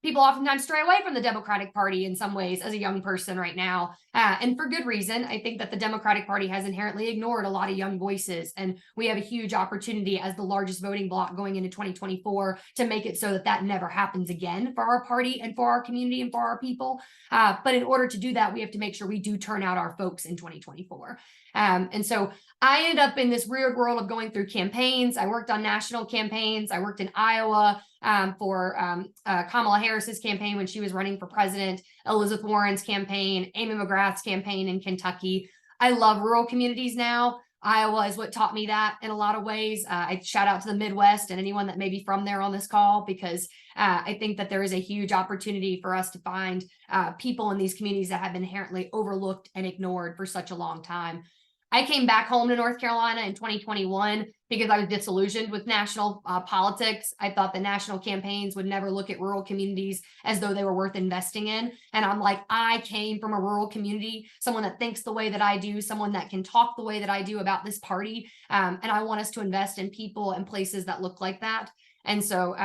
people oftentimes stray away from the Democratic Party in some ways as a young person right now. And for good reason. I think that the Democratic Party has inherently ignored a lot of young voices. And we have a huge opportunity as the largest voting bloc going into 2024 to make it so that that never happens again for our party and for our community and for our people. But in order to do that, we have to make sure we do turn out our folks in 2024. And so I ended up in this weird world of going through campaigns. I worked on national campaigns. I worked in Iowa for Kamala Harris's campaign when she was running for president, Elizabeth Warren's campaign, Amy McGrath's campaign in Kentucky. I love rural communities now. Iowa is what taught me that in a lot of ways. I shout out to the Midwest and anyone that may be from there on this call, because I think that there is a huge opportunity for us to find people in these communities that have been inherently overlooked and ignored for such a long time. I came back home to North Carolina in 2021 because I was disillusioned with national politics. I thought the national campaigns would never look at rural communities as though they were worth investing in. And I'm like, I came from a rural community, someone that thinks the way that I do, someone that can talk the way that I do about this party. And I want us to invest in people and places that look like that. And so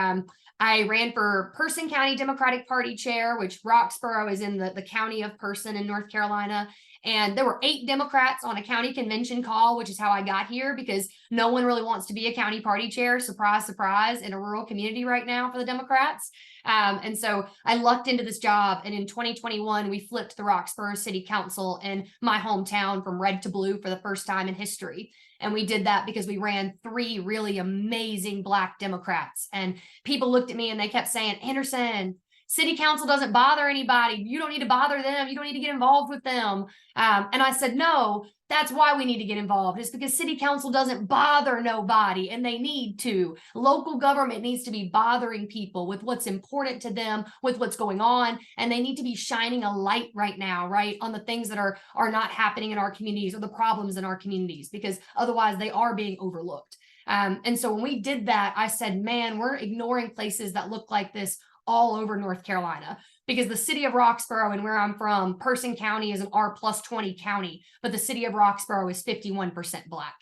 I ran for Person County Democratic Party chair, which Roxborough is in the county of Person in North Carolina. And there were 8 Democrats on a county convention call, which is how I got here, because no one really wants to be a county party chair. Surprise, surprise, in a rural community right now for the Democrats. And so I lucked into this job. And in 2021, we flipped the Roxborough City Council in my hometown from red to blue for the first time in history. And we did that because we ran 3 really amazing Black Democrats. And people looked at me and they kept saying, Anderson, city council doesn't bother anybody. You don't need to bother them. You don't need to get involved with them. And I said, no, that's why we need to get involved. It's because city council doesn't bother nobody, and they need to. Local government needs to be bothering people with what's important to them, with what's going on. And they need to be shining a light right now, right, on the things that are not happening in our communities or the problems in our communities, because otherwise they are being overlooked. And so when we did that, I said, man, we're ignoring places that look like this all over North Carolina, because the city of Roxborough and where I'm from, Person County is an R+20 county, but the city of Roxborough is 51% Black.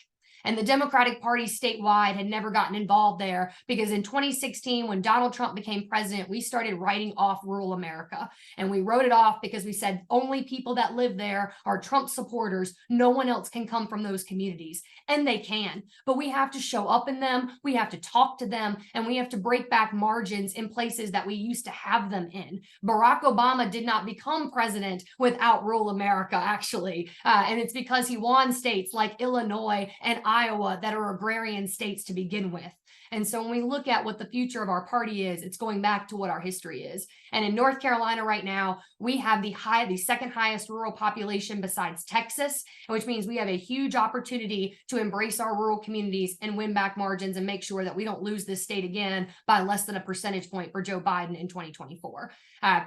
And the Democratic Party statewide had never gotten involved there because in 2016, when Donald Trump became president, we started writing off rural America. And we wrote it off because we said only people that live there are Trump supporters. No one else can come from those communities. And they can. But we have to show up in them. We have to talk to them. And we have to break back margins in places that we used to have them in. Barack Obama did not become president without rural America, actually. And it's because he won states like Illinois and Iowa that are agrarian states to begin with. And so when we look at what the future of our party is, it's going back to what our history is. And in North Carolina right now, we have the second highest rural population besides Texas, which means we have a huge opportunity to embrace our rural communities and win back margins and make sure that we don't lose this state again by less than a percentage point for Joe Biden in 2024.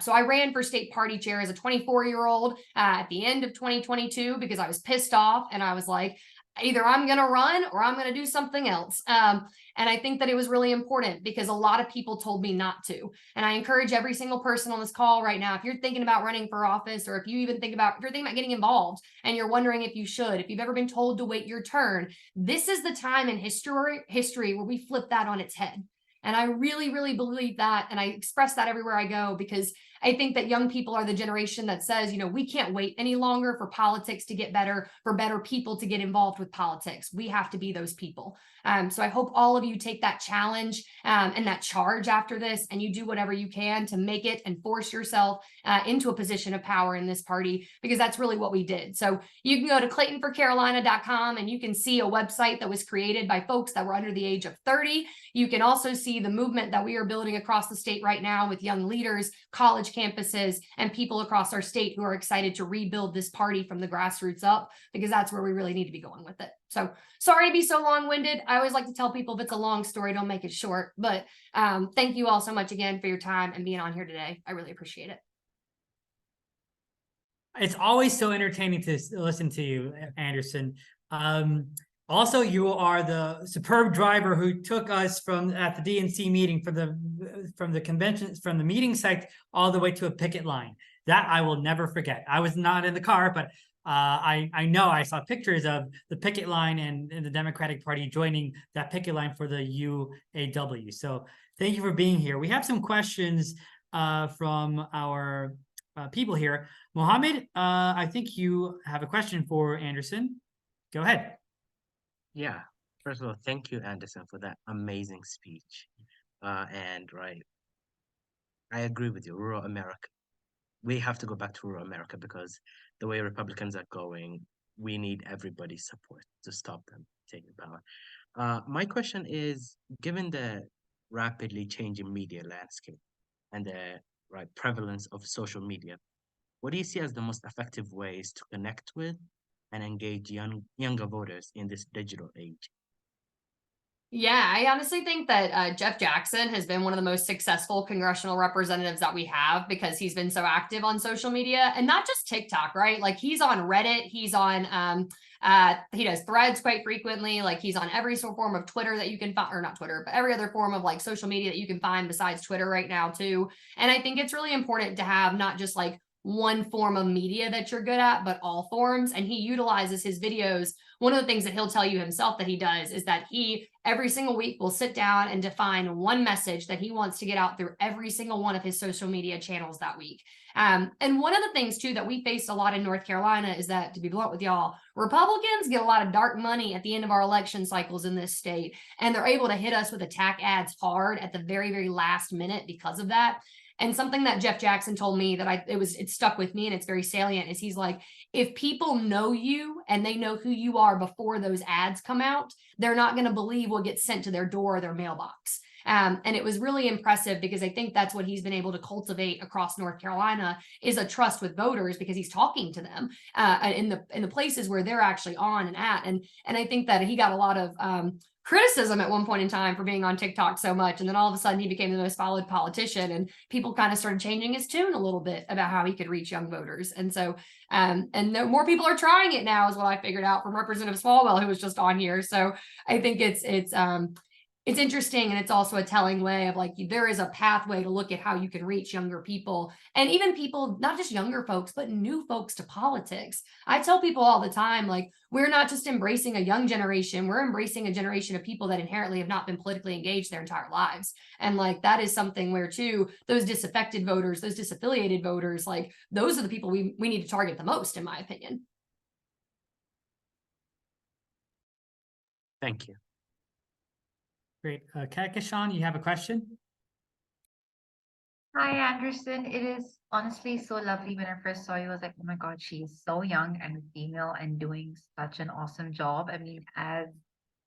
So I ran for state party chair as a 24-year-old at the end of 2022 because I was pissed off and I was like, either I'm going to run or I'm going to do something else. And I think that it was really important because a lot of people told me not to. And I encourage every single person on this call right now, if you're thinking about running for office, or if you're thinking about getting involved and you're wondering if you should, if you've ever been told to wait your turn, this is the time in history where we flip that on its head. And I really, really believe that. And I express that everywhere I go, because I think that young people are the generation that says, you know, we can't wait any longer for politics to get better, for better people to get involved with politics. We have to be those people. So I hope all of you take that challenge and that charge after this, and you do whatever you can to make it and force yourself into a position of power in this party, because that's really what we did. So you can go to ClaytonforCarolina.com and you can see a website that was created by folks that were under the age of 30. You can also see the movement that we are building across the state right now with young leaders, college campuses, and people across our state who are excited to rebuild this party from the grassroots up, because that's where we really need to be going with it. So sorry to be so long-winded. I always like to tell people if it's a long story, don't make it short. But thank you all so much again for your time and being on here today. I really appreciate it. It's always so entertaining to listen to you, Anderson. Also, you are the superb driver who took us at the DNC meeting from the convention, from the meeting site all the way to a picket line. That I will never forget. I was not in the car, but I know I saw pictures of the picket line and the Democratic Party joining that picket line for the UAW. So thank you for being here. We have some questions from our people here. Mohammed, I think you have a question for Anderson. Go ahead. Yeah. First of all, thank you, Anderson, for that amazing speech. And right, I agree with you. Rural America. We have to go back to rural America because the way Republicans are going, we need everybody's support to stop them taking power. My question is, given the rapidly changing media landscape and the prevalence of social media, what do you see as the most effective ways to connect with and engage younger voters in this digital age? Yeah, I honestly think that Jeff Jackson has been one of the most successful congressional representatives that we have because he's been so active on social media and not just TikTok, right? Like he's on Reddit, he's on he does threads quite frequently, like he's on every sort of form of Twitter that you can find, or not Twitter, but every other form of like social media that you can find besides Twitter right now too. And I think it's really important to have not just like one form of media that you're good at, but all forms. And he utilizes his videos. One of the things that he'll tell you himself that he does is that he every single week will sit down and define one message that he wants to get out through every single one of his social media channels that week. And one of the things too that we faced a lot in North Carolina is that, to be blunt with y'all, Republicans get a lot of dark money at the end of our election cycles in this state, and they're able to hit us with attack ads hard at the very, very last minute because of that. And something that Jeff Jackson told me that it stuck with me and it's very salient is he's like, if people know you and they know who you are before those ads come out, they're not going to believe what gets sent to their door or their mailbox. And it was really impressive because I think that's what he's been able to cultivate across North Carolina is a trust with voters because he's talking to them in the places where they're actually on and at. And I think that he got a lot of criticism at one point in time for being on TikTok so much. And then all of a sudden he became the most followed politician and people kind of started changing his tune a little bit about how he could reach young voters. And so, and more people are trying it now is what I figured out from Representative Swalwell, who was just on here. So I think it's interesting. And it's also a telling way of like, there is a pathway to look at how you can reach younger people and even people, not just younger folks, but new folks to politics. I tell people all the time, like, we're not just embracing a young generation, we're embracing a generation of people that inherently have not been politically engaged their entire lives. And like, that is something where too, those disaffected voters, those disaffiliated voters, like those are the people we need to target the most, in my opinion. Thank you. Great. Kekishan, you have a question? Hi, Anderson. It is honestly so lovely. When I first saw you, I was like, oh my God, she's so young and female and doing such an awesome job. I mean, as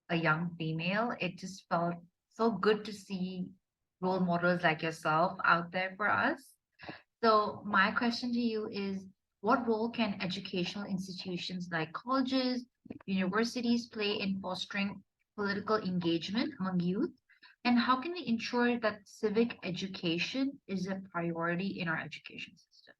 a young female, it just felt so good to see role models like yourself out there for us. So my question to you is, what role can educational institutions like colleges, universities play in fostering political engagement among youth? And how can we ensure that civic education is a priority in our education system?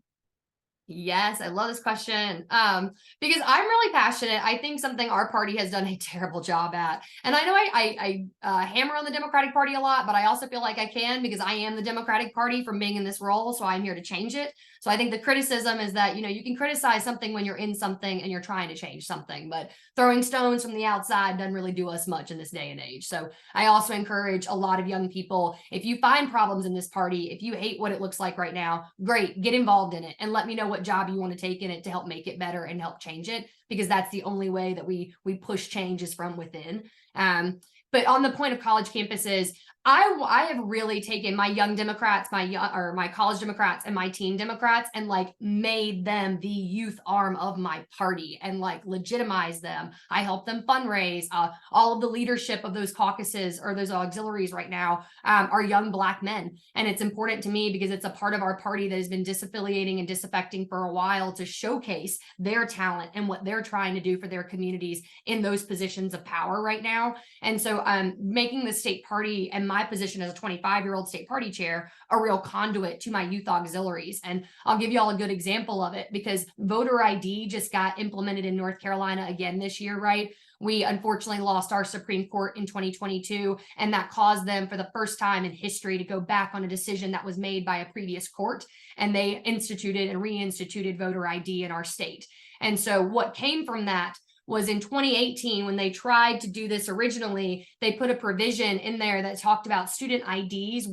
Yes, I love this question because I'm really passionate. I think something our party has done a terrible job at. And I know I hammer on the Democratic Party a lot, but I also feel like I can because I am the Democratic Party from being in this role. So I'm here to change it. So I think the criticism is that, you can criticize something when you're in something and you're trying to change something, but throwing stones from the outside doesn't really do us much in this day and age. So I also encourage a lot of young people, if you find problems in this party, if you hate what it looks like right now, great, get involved in it and let me know what job you want to take in it to help make it better and help change it, because that's the only way that we push changes from within. But on the point of college campuses, I have really taken my young Democrats, my college Democrats and my teen Democrats and like made them the youth arm of my party and like legitimize them. I help them fundraise. All of the leadership of those caucuses or those auxiliaries right now are young Black men. And it's important to me because it's a part of our party that has been disaffiliating and disaffecting for a while to showcase their talent and what they're trying to do for their communities in those positions of power right now. And so making the state party and my position as a 25-year-old state party chair a real conduit to my youth auxiliaries. And I'll give you all a good example of it because voter ID just got implemented in North Carolina again this year, right? We unfortunately lost our Supreme Court in 2022, and that caused them for the first time in history to go back on a decision that was made by a previous court, and they instituted and reinstituted voter ID in our state. And so what came from that was in 2018, when they tried to do this originally, they put a provision in there that talked about student IDs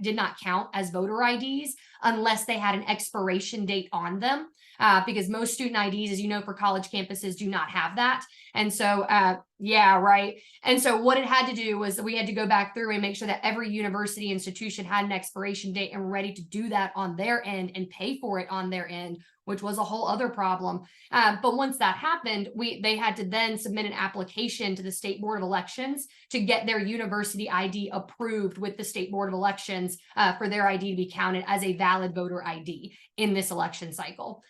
did not count as voter IDs unless they had an expiration date on them. Because most student IDs, as you know, for college campuses do not have that. And so, yeah, right. And so what it had to do was we had to go back through and make sure that every university institution had an expiration date and were ready to do that on their end and pay for it on their end, which was a whole other problem. But once that happened, they had to then submit an application to the State Board of Elections to get their university ID approved with the State Board of Elections for their ID to be counted as a valid voter ID in this election cycle.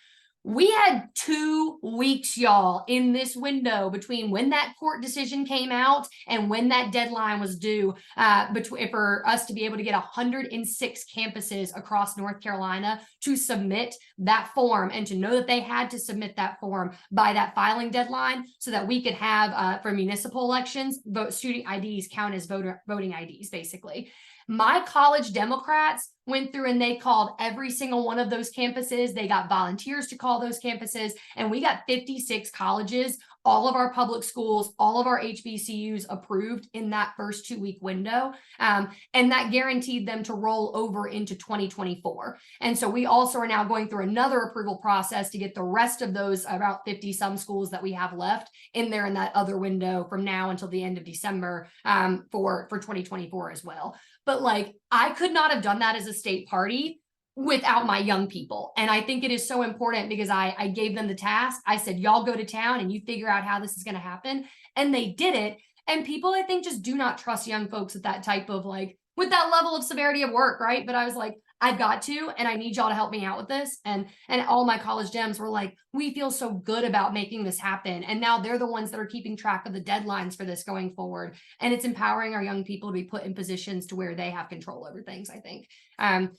We had 2 weeks, y'all, in this window between when that court decision came out and when that deadline was due for us to be able to get 106 campuses across North Carolina to submit that form and to know that they had to submit that form by that filing deadline so that we could have, for municipal elections, student IDs count as voting IDs, basically. My college Democrats went through and they called every single one of those campuses. They got volunteers to call those campuses, and we got 56 colleges, all of our public schools, all of our HBCUs approved in that first 2-week window. And that guaranteed them to roll over into 2024. And so we also are now going through another approval process to get the rest of those about 50 some schools that we have left in there in that other window from now until the end of December for 2024 as well. But like, I could not have done that as a state party without my young people. And I think it is so important because I gave them the task. I said, y'all go to town and you figure out how this is going to happen. And they did it. And people, I think, just do not trust young folks with that type of with that level of severity of work, right? But I was like, I've got to, and I need y'all to help me out with this. And all my college Dems were like, we feel so good about making this happen. And now they're the ones that are keeping track of the deadlines for this going forward. And it's empowering our young people to be put in positions to where they have control over things, I think.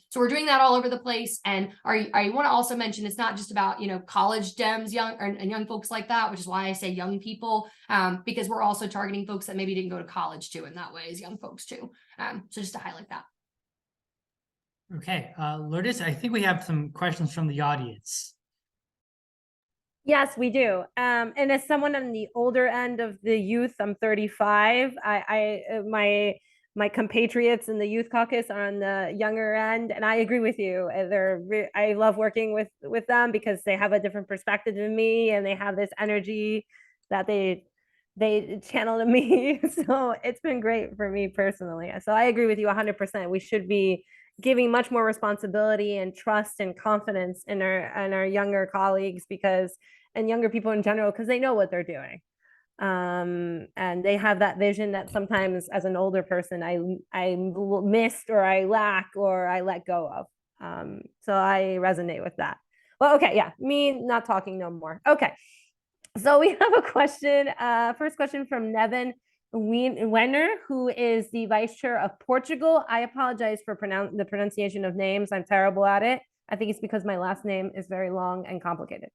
So we're doing that all over the place. And I want to also mention, it's not just about, college Dems, young folks like that, which is why I say young people, because we're also targeting folks that maybe didn't go to college too, in that way as young folks too. So just to highlight that. Okay, Lourdes, I think we have some questions from the audience. Yes, we do. And as someone on the older end of the youth, I'm 35. My compatriots in the youth caucus are on the younger end, and I agree with you. I love working with them because they have a different perspective than me, and they have this energy that they channel to me. So it's been great for me personally. So I agree with you 100%. We should be giving much more responsibility and trust and confidence in our younger colleagues and younger people in general, because they know what they're doing. And they have that vision that sometimes as an older person, I missed or I lack or I let go of. So I resonate with that. Well, okay. Yeah. Me not talking no more. Okay. So we have a question. First question from Nevin Wenner, who is the vice chair of Portugal. I apologize for the pronunciation of names. I'm terrible at it. I think it's because my last name is very long and complicated.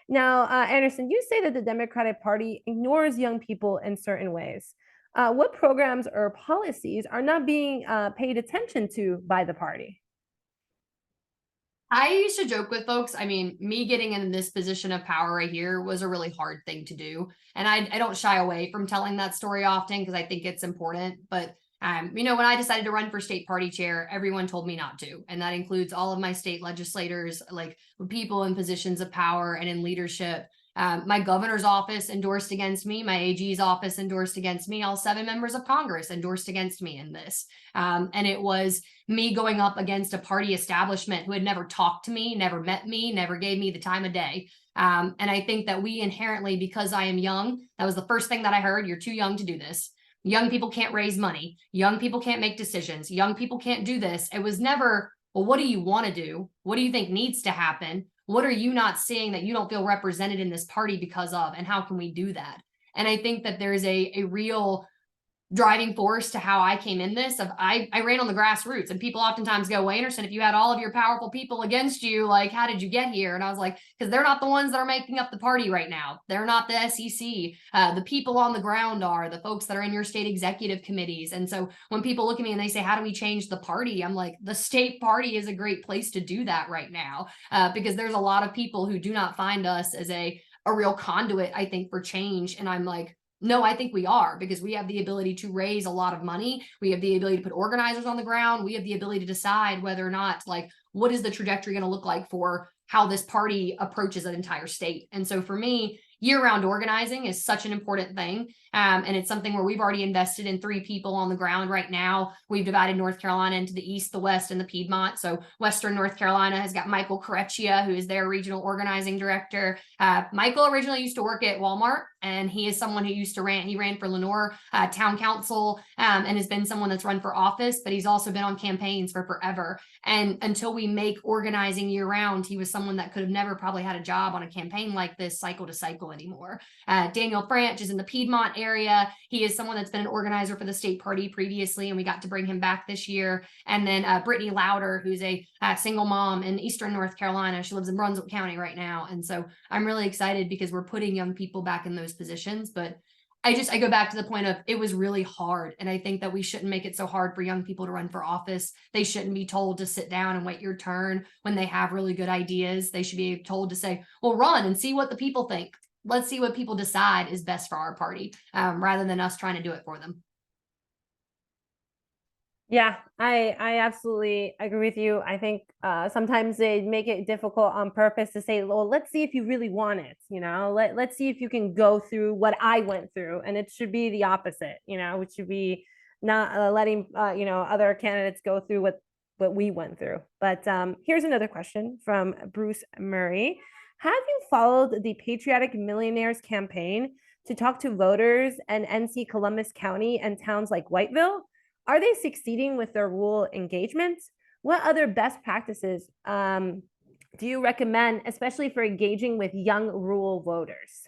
Now, Anderson, you say that the Democratic Party ignores young people in certain ways. What programs or policies are not being paid attention to by the party? I used to joke with folks. I mean, me getting in this position of power right here was a really hard thing to do. And I don't shy away from telling that story often because I think it's important. But, when I decided to run for state party chair, everyone told me not to. And that includes all of my state legislators, like people in positions of power and in leadership. My governor's office endorsed against me. My AG's office endorsed against me. All 7 members of Congress endorsed against me in this. And it was me going up against a party establishment who had never talked to me, never met me, never gave me the time of day. And I think that we inherently, because I am young, that was the first thing that I heard. You're too young to do this. Young people can't raise money. Young people can't make decisions. Young people can't do this. It was never, well, what do you want to do? What do you think needs to happen? What are you not seeing that you don't feel represented in this party because of, and how can we do that? And I think that there's a real driving force to how I came in this. I ran on the grassroots, and people oftentimes go, well, Anderson, if you had all of your powerful people against you, like, how did you get here? And I was like, because they're not the ones that are making up the party right now. They're not the SEC. The people on the ground are the folks that are in your state executive committees. And so when people look at me and they say, how do we change the party? I'm like, the state party is a great place to do that right now, because there's a lot of people who do not find us as a a real conduit, I think, for change. And I'm like, no, I think we are, because we have the ability to raise a lot of money. We have the ability to put organizers on the ground. We have the ability to decide whether or not, like, what is the trajectory going to look like for how this party approaches an entire state. And so for me, year-round organizing is such an important thing. And it's something where we've already invested in 3 people on the ground right now. We've divided North Carolina into the East, the West, and the Piedmont. So Western North Carolina has got Michael Correcchia, who is their regional organizing director. Michael originally used to work at Walmart, and he is someone who used to he ran for Lenore Town Council, and has been someone that's run for office, but he's also been on campaigns for forever. And until we make organizing year round, he was someone that could have never probably had a job on a campaign like this cycle to cycle anymore. Daniel Franch is in the Piedmont area. He is someone that's been an organizer for the state party previously, and we got to bring him back this year. And then Brittany Louder, who's a single mom in Eastern North Carolina. She lives in Brunswick County right now. And so I'm really excited because we're putting young people back in those positions. But I go back to the point of, it was really hard. And I think that we shouldn't make it so hard for young people to run for office. They shouldn't be told to sit down and wait your turn when they have really good ideas. They should be told to say, well, run and see what the people think. Let's see what people decide is best for our party, rather than us trying to do it for them. Yeah, I absolutely agree with you. I think sometimes they make it difficult on purpose to say, well, let's see if you really want it, let's see if you can go through what I went through. And it should be the opposite, it should be not letting other candidates go through what we went through. But here's another question from Bruce Murray. Have you followed the Patriotic Millionaires campaign to talk to voters in NC Columbus County and towns like Whiteville? Are they succeeding with their rural engagement? What other best practices do you recommend, especially for engaging with young rural voters?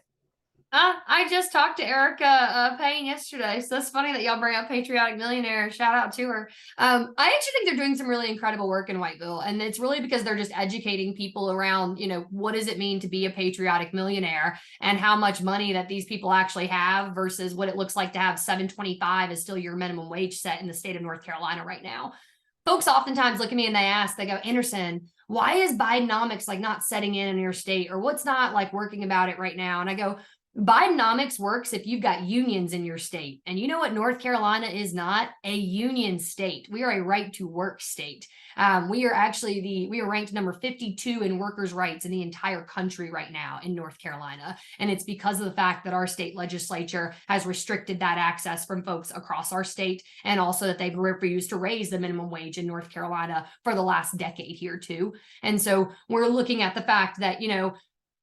I just talked to Erica Payne yesterday, so that's funny that y'all bring up Patriotic Millionaire. Shout out to her. I actually think they're doing some really incredible work in Whiteville, and it's really because they're just educating people around, what does it mean to be a patriotic millionaire and how much money that these people actually have versus what it looks like to have $7.25 as still your minimum wage set in the state of North Carolina right now. Folks oftentimes look at me and they go, Anderson, why is Bidenomics like not setting in your state, or what's not like working about it right now? And I go, Bidenomics works if you've got unions in your state. And you know what North Carolina is not? A union state. We are a right to work state. We are ranked number 52 in workers' rights in the entire country right now in North Carolina. And it's because of the fact that our state legislature has restricted that access from folks across our state, and also that they've refused to raise the minimum wage in North Carolina for the last decade here too. And so we're looking at the fact that,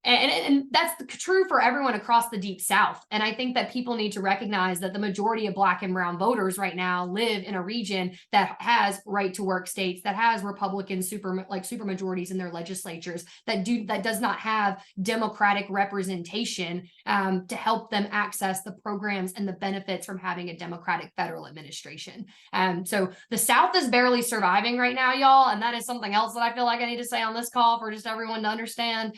and that's true for everyone across the Deep South. And I think that people need to recognize that the majority of Black and brown voters right now live in a region that has right to work states, that has Republican super majorities in their legislatures, that does not have Democratic representation to help them access the programs and the benefits from having a Democratic federal administration. So the South is barely surviving right now, y'all. And that is something else that I feel like I need to say on this call for just everyone to understand.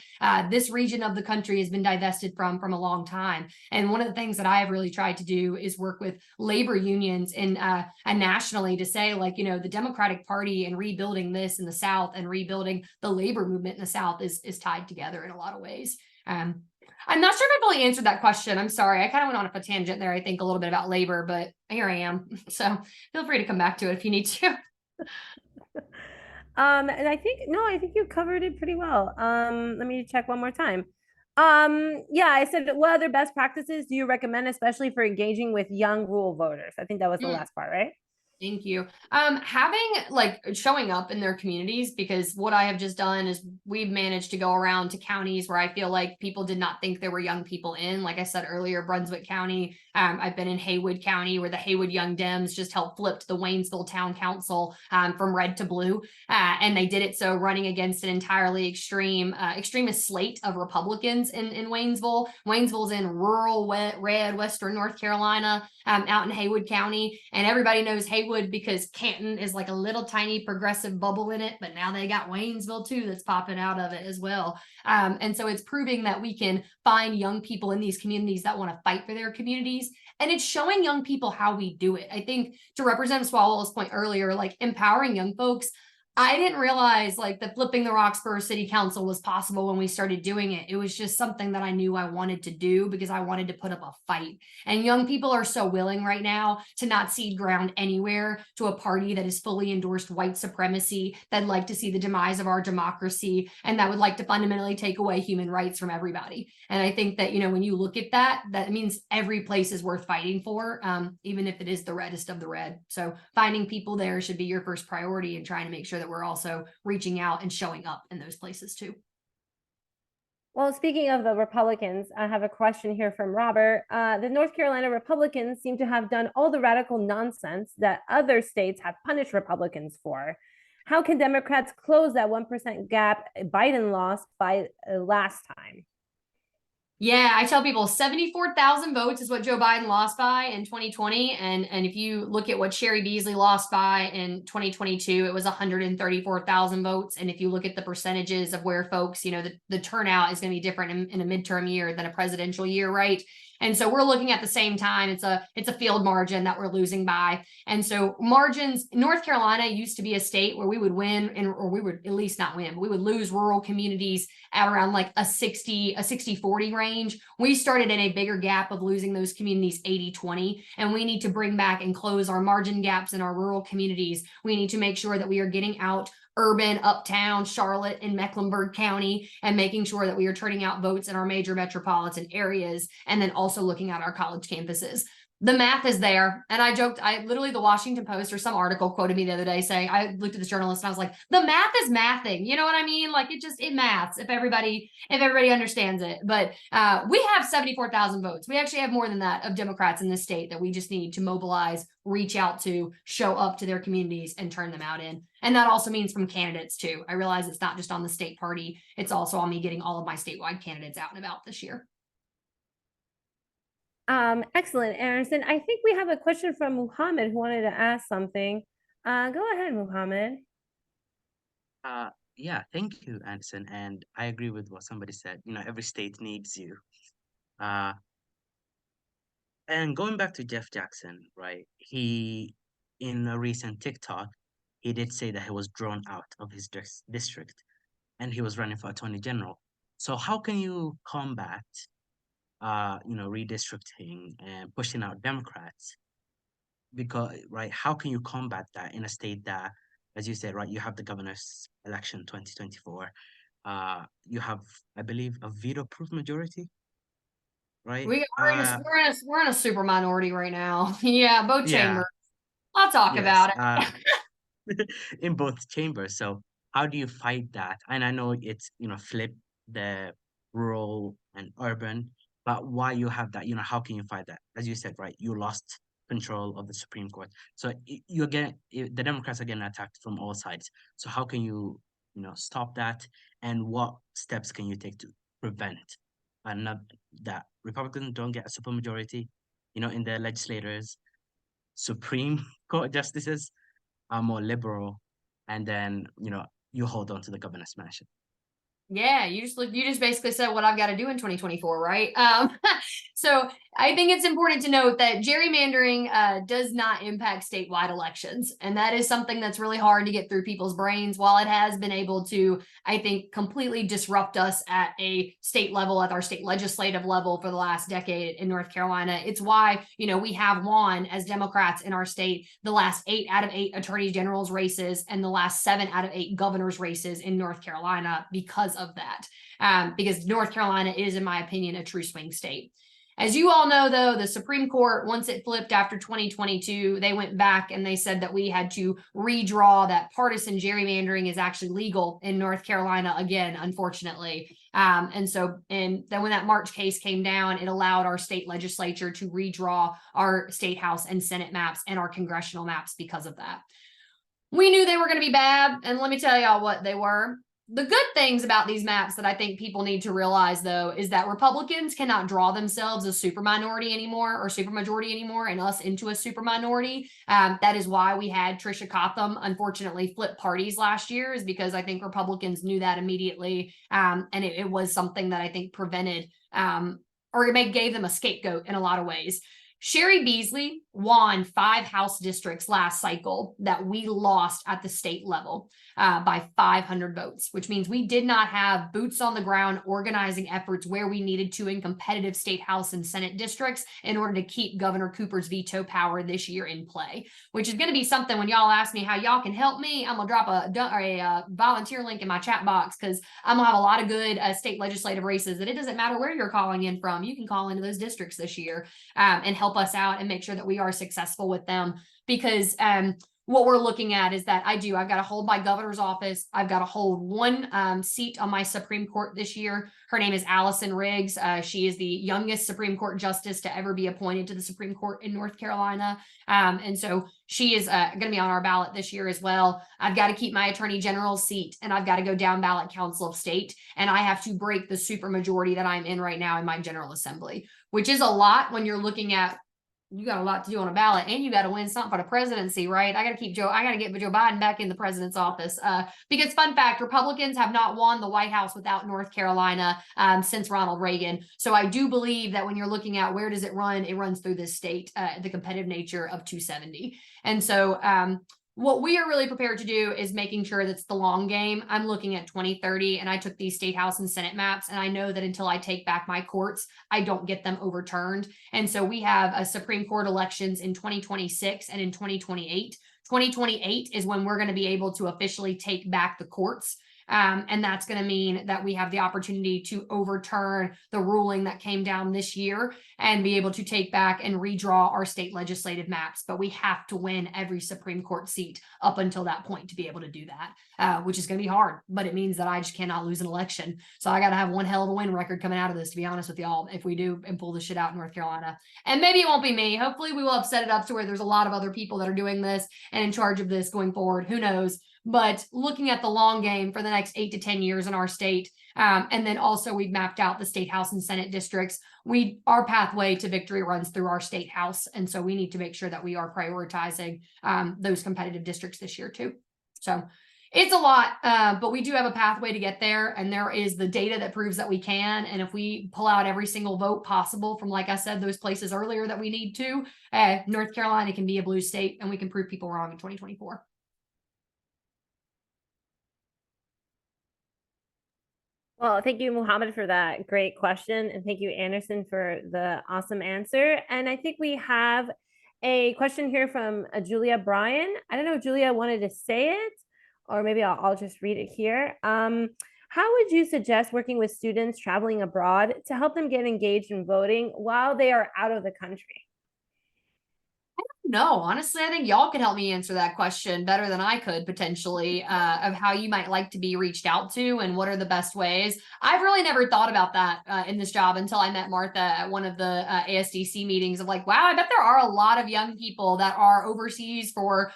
This region of the country has been divested from a long time. And one of the things that I have really tried to do is work with labor unions and nationally to say, the Democratic Party and rebuilding this in the South and rebuilding the labor movement in the South is tied together in a lot of ways. I'm not sure if I fully answered that question. I'm sorry. I kind of went on a tangent there, I think, a little bit about labor, but here I am. So feel free to come back to it if you need to. And I think you covered it pretty well. Let me check one more time. Yeah, I said, what other best practices do you recommend, especially for engaging with young rural voters? I think that was the last part, right? Thank you. Showing up in their communities, because what I have just done is we've managed to go around to counties where I feel like people did not think there were young people in. Like I said earlier, Brunswick County. I've been in Haywood County, where the Haywood Young Dems just helped flip the Waynesville Town Council from red to blue. And they did it so running against an entirely extremist slate of Republicans in Waynesville. Waynesville's in rural red Western North Carolina, out in Haywood County. And everybody knows Haywood because Canton is like a little tiny progressive bubble in it, but now they got Waynesville too that's popping out of it as well. And so it's proving that we can find young people in these communities that want to fight for their communities. And it's showing young people how we do it. I think to Representative Swalwell's point earlier, empowering young folks, I didn't realize like the flipping the Roxborough City Council was possible when we started doing it. It was just something that I knew I wanted to do because I wanted to put up a fight. And young people are so willing right now to not cede ground anywhere to a party that is fully endorsed white supremacy, that'd like to see the demise of our democracy, and that would like to fundamentally take away human rights from everybody. And I think that, you know, when you look at that, that means every place is worth fighting for, even if it is the reddest of the red. So finding people there should be your first priority and trying to make sure that we're also reaching out and showing up in those places too. Well, speaking of the Republicans, I have a question here from Robert. The North Carolina Republicans seem to have done all the radical nonsense that other states have punished Republicans for. How can Democrats close that 1% gap Biden lost by last time? Yeah, I tell people 74,000 votes is what Joe Biden lost by in 2020. And if you look at what Sherry Beasley lost by in 2022, it was 134,000 votes. And if you look at the percentages of where folks, you know, the turnout is going to be different in a midterm year than a presidential year, right? And so we're looking at the same time. It's a field margin that we're losing by. And so margins, North Carolina used to be a state where we would win, or we would at least not win, but we would lose rural communities at around like a 60-40 range. We started in a bigger gap of losing those communities 80-20, and we need to bring back and close our margin gaps in our rural communities. We need to make sure that we are getting out urban, uptown, Charlotte, and Mecklenburg County, and making sure that we are turning out votes in our major metropolitan areas, and then also looking at our college campuses. The math is there. And I joked, literally the Washington Post or some article quoted me the other day saying, I looked at this journalist and I was like, the math is mathing. You know what I mean? Like it maths if everybody understands it. But we have 74,000 votes. We actually have more than that of Democrats in this state that we just need to mobilize, reach out to, show up to their communities and turn them out in. And that also means from candidates too. I realize it's not just on the state party. It's also on me getting all of my statewide candidates out and about this year. Excellent, Aaron. I think we have a question from Muhammad who wanted to ask something. Go ahead, Muhammad. Yeah, thank you, Anderson. And I agree with what somebody said. You know, every state needs you. And going back to Jeff Jackson, right? He, in a recent TikTok, he did say that he was drawn out of his district and he was running for attorney general. So how can you combat redistricting and pushing out Democrats? Because, right, how can you combat that in a state that, as you said, right, you have the governor's election 2024. You have, I believe, a veto-proof majority, right? We're in a super minority right now. Yeah, both chambers. I'll talk Yes, about it. in both chambers. So how do you fight that? And I know it's, flip the rural and urban, but why you have that, how can you fight that? As you said, right, you lost control of the Supreme Court. So the Democrats are getting attacked from all sides. So how can you, stop that? And what steps can you take to prevent that Republicans don't get a supermajority, in the legislators? Supreme Court justices are more liberal, and then, you hold on to the governor's mansion. Yeah, you just basically said what I've got to do in 2024, right? So I think it's important to note that gerrymandering does not impact statewide elections. And that is something that's really hard to get through people's brains. While it has been able to, I think, completely disrupt us at a state level, at our state legislative level for the last decade in North Carolina. It's why, we have won as Democrats in our state the last 8 out of 8 attorney general's races and the last 7 out of 8 governor's races in North Carolina because of that. Because North Carolina is, in my opinion, a true swing state. As you all know, though, the Supreme Court, once it flipped after 2022, they went back and they said that we had to redraw that partisan gerrymandering is actually legal in North Carolina again, unfortunately. And then when that March case came down, it allowed our state legislature to redraw our state house and Senate maps and our congressional maps because of that. We knew they were going to be bad, and let me tell y'all what they were. The good things about these maps that I think people need to realize, though, is that Republicans cannot draw themselves a super minority anymore or super majority anymore and us into a super minority. That is why we had Tricia Cotham, unfortunately, flip parties last year, is because I think Republicans knew that immediately. And it was something that I think prevented or gave them a scapegoat in a lot of ways. Sherry Beasley won 5 House districts last cycle that we lost at the state level by 500 votes, which means we did not have boots on the ground organizing efforts where we needed to in competitive state House and Senate districts in order to keep Governor Cooper's veto power this year in play, which is going to be something when y'all ask me how y'all can help me, I'm going to drop a volunteer link in my chat box, because I'm going to have a lot of good state legislative races that it doesn't matter where you're calling in from. You can call into those districts this year and help us out and make sure that we are successful with them, because what we're looking at is that I've got to hold my governor's office. I've got to hold one seat on my Supreme Court this year. Her name is Allison Riggs. She is the youngest Supreme Court justice to ever be appointed to the Supreme Court in North Carolina. And so she is going to be on our ballot this year as well. I've got to keep my attorney general's seat, and I've got to go down ballot council of state. And I have to break the supermajority that I'm in right now in my General Assembly, which is a lot when you're looking at, you got a lot to do on a ballot, and you got to win something for the presidency, right? I got to get Joe Biden back in the president's office. Because fun fact, Republicans have not won the White House without North Carolina since Ronald Reagan. So I do believe that when you're looking at where does it run, it runs through this state, the competitive nature of 270. And so what we are really prepared to do is making sure that's the long game. I'm looking at 2030, and I took these state House and Senate maps, and I know that until I take back my courts, I don't get them overturned. And so we have a Supreme Court elections in 2026 and in 2028. 2028 is when we're going to be able to officially take back the courts. And that's going to mean that we have the opportunity to overturn the ruling that came down this year and be able to take back and redraw our state legislative maps. But we have to win every Supreme Court seat up until that point to be able to do that, which is going to be hard. But it means that I just cannot lose an election. So I got to have one hell of a win record coming out of this, to be honest with y'all, if we do and pull this shit out in North Carolina. And maybe it won't be me. Hopefully we will have set it up to where there's a lot of other people that are doing this and in charge of this going forward. Who knows? But looking at the long game for the next 8 to 10 years in our state, and then also we've mapped out the state House and Senate districts. Our pathway to victory runs through our state House, and so we need to make sure that we are prioritizing those competitive districts this year too. So it's a lot, but we do have a pathway to get there, and there is the data that proves that we can. And if we pull out every single vote possible from, like I said, those places earlier that we need to, North Carolina can be a blue state, and we can prove people wrong in 2024. Well, thank you, Muhammad, for that great question. And thank you, Anderson, for the awesome answer. And I think we have a question here from Julia Bryan. I don't know if Julia wanted to say it, or maybe I'll just read it here. How would you suggest working with students traveling abroad to help them get engaged in voting while they are out of the country? No, honestly, I think y'all could help me answer that question better than I could potentially, of how you might like to be reached out to and what are the best ways. I've really never thought about that in this job until I met Martha at one of the ASDC meetings of like, wow, I bet there are a lot of young people that are overseas for,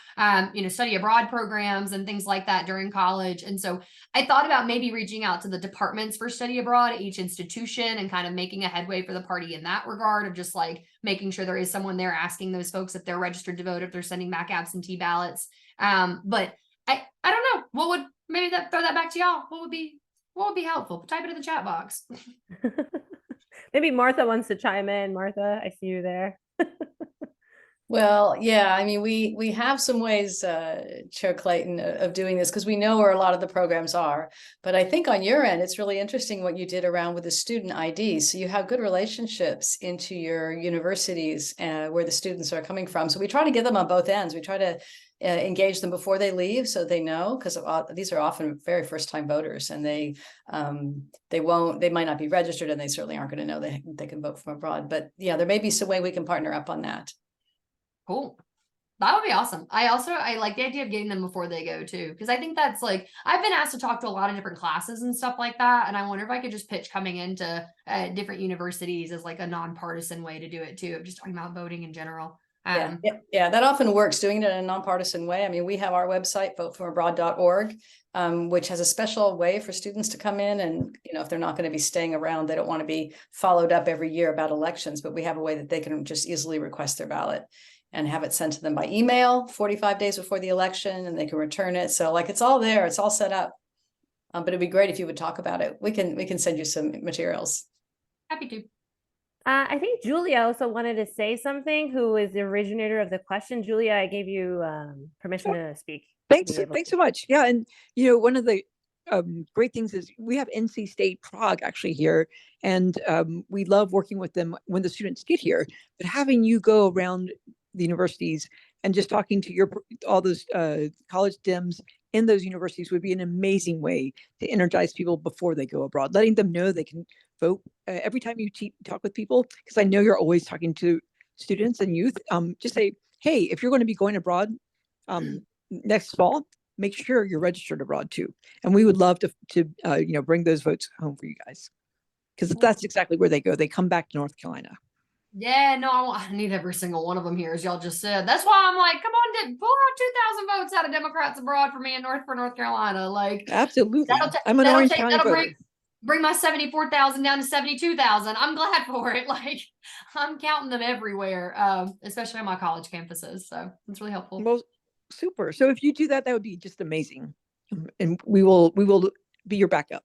study abroad programs and things like that during college. And so I thought about maybe reaching out to the departments for study abroad at each institution and kind of making a headway for the party in that regard of just like making sure there is someone there asking those folks if they're registered to vote, if they're sending back absentee ballots. But I don't know, throw that back to y'all. What would be helpful? Type it in the chat box. Maybe Martha wants to chime in. Martha, I see you there. Well, yeah, I mean, we have some ways, Chair Clayton, of doing this because we know where a lot of the programs are. But I think on your end, it's really interesting what you did around with the student ID. So you have good relationships into your universities where the students are coming from. So we try to get them on both ends. We try to engage them before they leave so they know, because these are often very first-time voters, and they might not be registered, and they certainly aren't going to know they can vote from abroad. But yeah, there may be some way we can partner up on that. Cool. That would be awesome. I like the idea of getting them before they go too, because I think that's like, I've been asked to talk to a lot of different classes and stuff like that. And I wonder if I could just pitch coming into different universities as like a nonpartisan way to do it too, of just talking about voting in general. Yeah, that often works, doing it in a nonpartisan way. I mean, we have our website, votefromabroad.org, which has a special way for students to come in and, if they're not going to be staying around, they don't want to be followed up every year about elections, but we have a way that they can just easily request their ballot and have it sent to them by email 45 days before the election, and they can return it. So like, it's all there, it's all set up. But it'd be great if you would talk about it. We can send you some materials. Happy to. I think Julia also wanted to say something, who is the originator of the question. Julia, I gave you permission to speak. Thanks, Be able thanks to. so much. Yeah, and one of the great things is we have NC State Prague actually here, and we love working with them when the students get here. But having you go around the universities and just talking to all those college Dems in those universities would be an amazing way to energize people before they go abroad, letting them know they can vote every time you talk with people, because I know you're always talking to students and youth. Just say, hey, if you're going to be going abroad next fall, make sure you're registered abroad too. And we would love to bring those votes home for you guys, because that's exactly where they go. They come back to North Carolina. Yeah, no, I need every single one of them here, as y'all just said. That's why I'm like, come on, pull out 2,000 votes out of Democrats abroad for me in North Carolina. Like, absolutely, I'm an Orange County voter. Bring my 74,000 down to 72,000. I'm glad for it. Like, I'm counting them everywhere, especially on my college campuses. So it's really helpful. Well, super. So if you do that, that would be just amazing, and we will be your backup.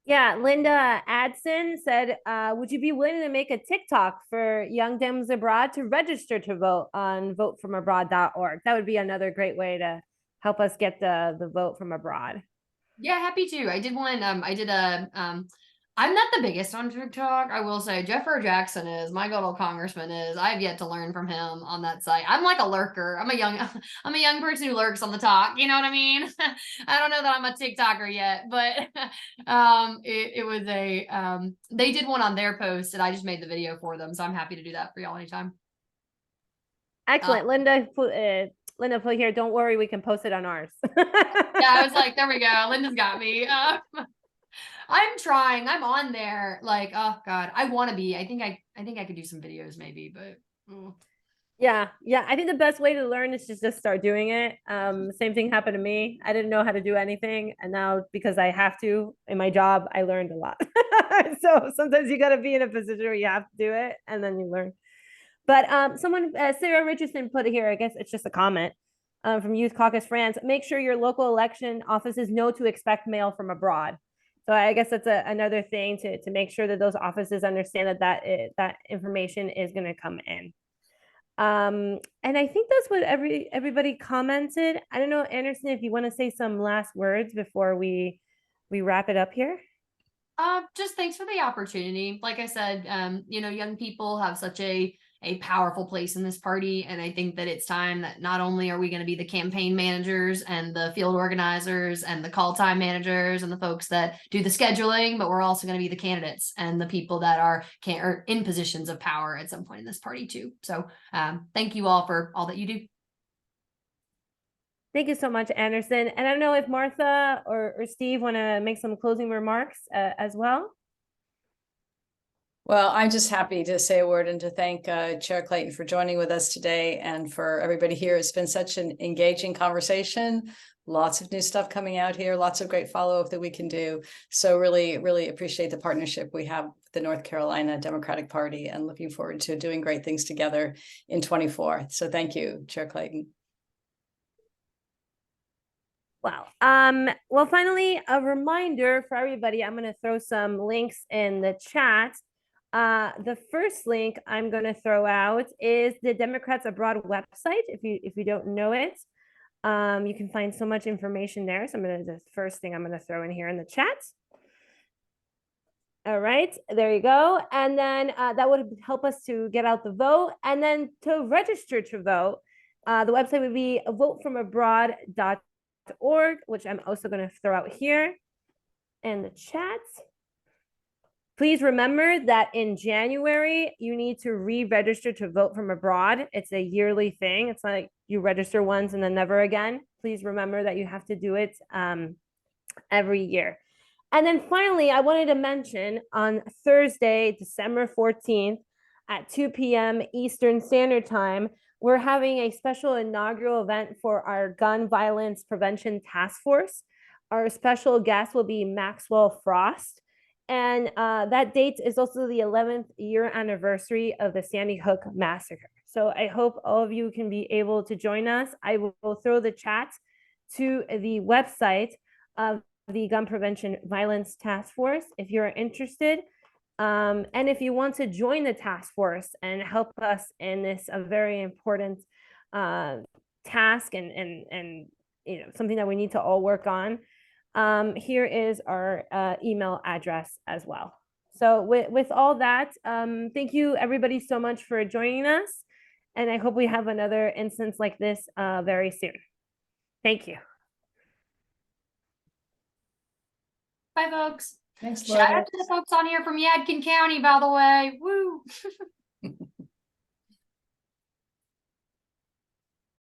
Yeah, Linda Adson said, would you be willing to make a TikTok for young Dems abroad to register to vote on votefromabroad.org? That would be another great way to help us get the vote from abroad. Yeah, happy to. I did one. I'm not the biggest on TikTok. I will say Jeffrey Jackson is, my good old congressman is. I have yet to learn from him on that site. I'm like a lurker. I'm a young person who lurks on the talk. You know what I mean? I don't know that I'm a TikToker yet, but it was they did one on their post and I just made the video for them. So I'm happy to do that for y'all anytime. Excellent. Linda put here, don't worry, we can post it on ours. Yeah, I was like, there we go. Linda's got me. I'm trying. I'm on there. Like, oh God, I want to be. I think I could do some videos maybe, but. Yeah. I think the best way to learn is just start doing it. Same thing happened to me. I didn't know how to do anything, and now because I have to in my job, I learned a lot. So sometimes you got to be in a position where you have to do it, and then you learn. But someone, Sarah Richardson, put it here. I guess it's just a comment from Youth Caucus France. Make sure your local election offices know to expect mail from abroad. So I guess that's another thing to make sure that those offices understand that information is going to come in. And I think that's what everybody commented. I don't know, Anderson, if you want to say some last words before we wrap it up here. Just thanks for the opportunity. Like I said, young people have such a powerful place in this party. And I think that it's time that not only are we going to be the campaign managers and the field organizers and the call time managers and the folks that do the scheduling, but we're also going to be the candidates and the people that are in positions of power at some point in this party too. So thank you all for all that you do. Thank you so much, Anderson. And I don't know if Martha or Steve want to make some closing remarks as well. Well, I'm just happy to say a word and to thank Chair Clayton for joining with us today, and for everybody here. It's been such an engaging conversation. Lots of new stuff coming out here, lots of great follow-up that we can do. So really, really appreciate the partnership we have with the North Carolina Democratic Party, and looking forward to doing great things together in 24. So thank you, Chair Clayton. Wow. Well, finally, a reminder for everybody, I'm going to throw some links in the chat. The first link I'm going to throw out is the Democrats Abroad website. If you don't know it, you can find so much information there. So the first thing I'm going to throw in here in the chat. All right, there you go. And then that would help us to get out the vote. And then to register to vote, the website would be votefromabroad.org, which I'm also going to throw out here in the chat. Please remember that in January, you need to re-register to vote from abroad. It's a yearly thing. It's not like you register once and then never again. Please remember that you have to do it every year. And then finally, I wanted to mention on Thursday, December 14th at 2 p.m. Eastern Standard Time, we're having a special inaugural event for our Gun Violence Prevention Task Force. Our special guest will be Maxwell Frost. And that date is also the 11th year anniversary of the Sandy Hook Massacre. So I hope all of you can be able to join us. I will throw the chat to the website of the Gun Prevention Violence Task Force if you're interested. And if you want to join the task force and help us in this a very important task and you know, something that we need to all work on, here is our email address as well. So with all that, thank you everybody so much for joining us. And I hope we have another instance like this very soon. Thank you. Bye, folks. Thanks, Shout out Lourdes. to the folks on here from Yadkin County, by the way. Woo!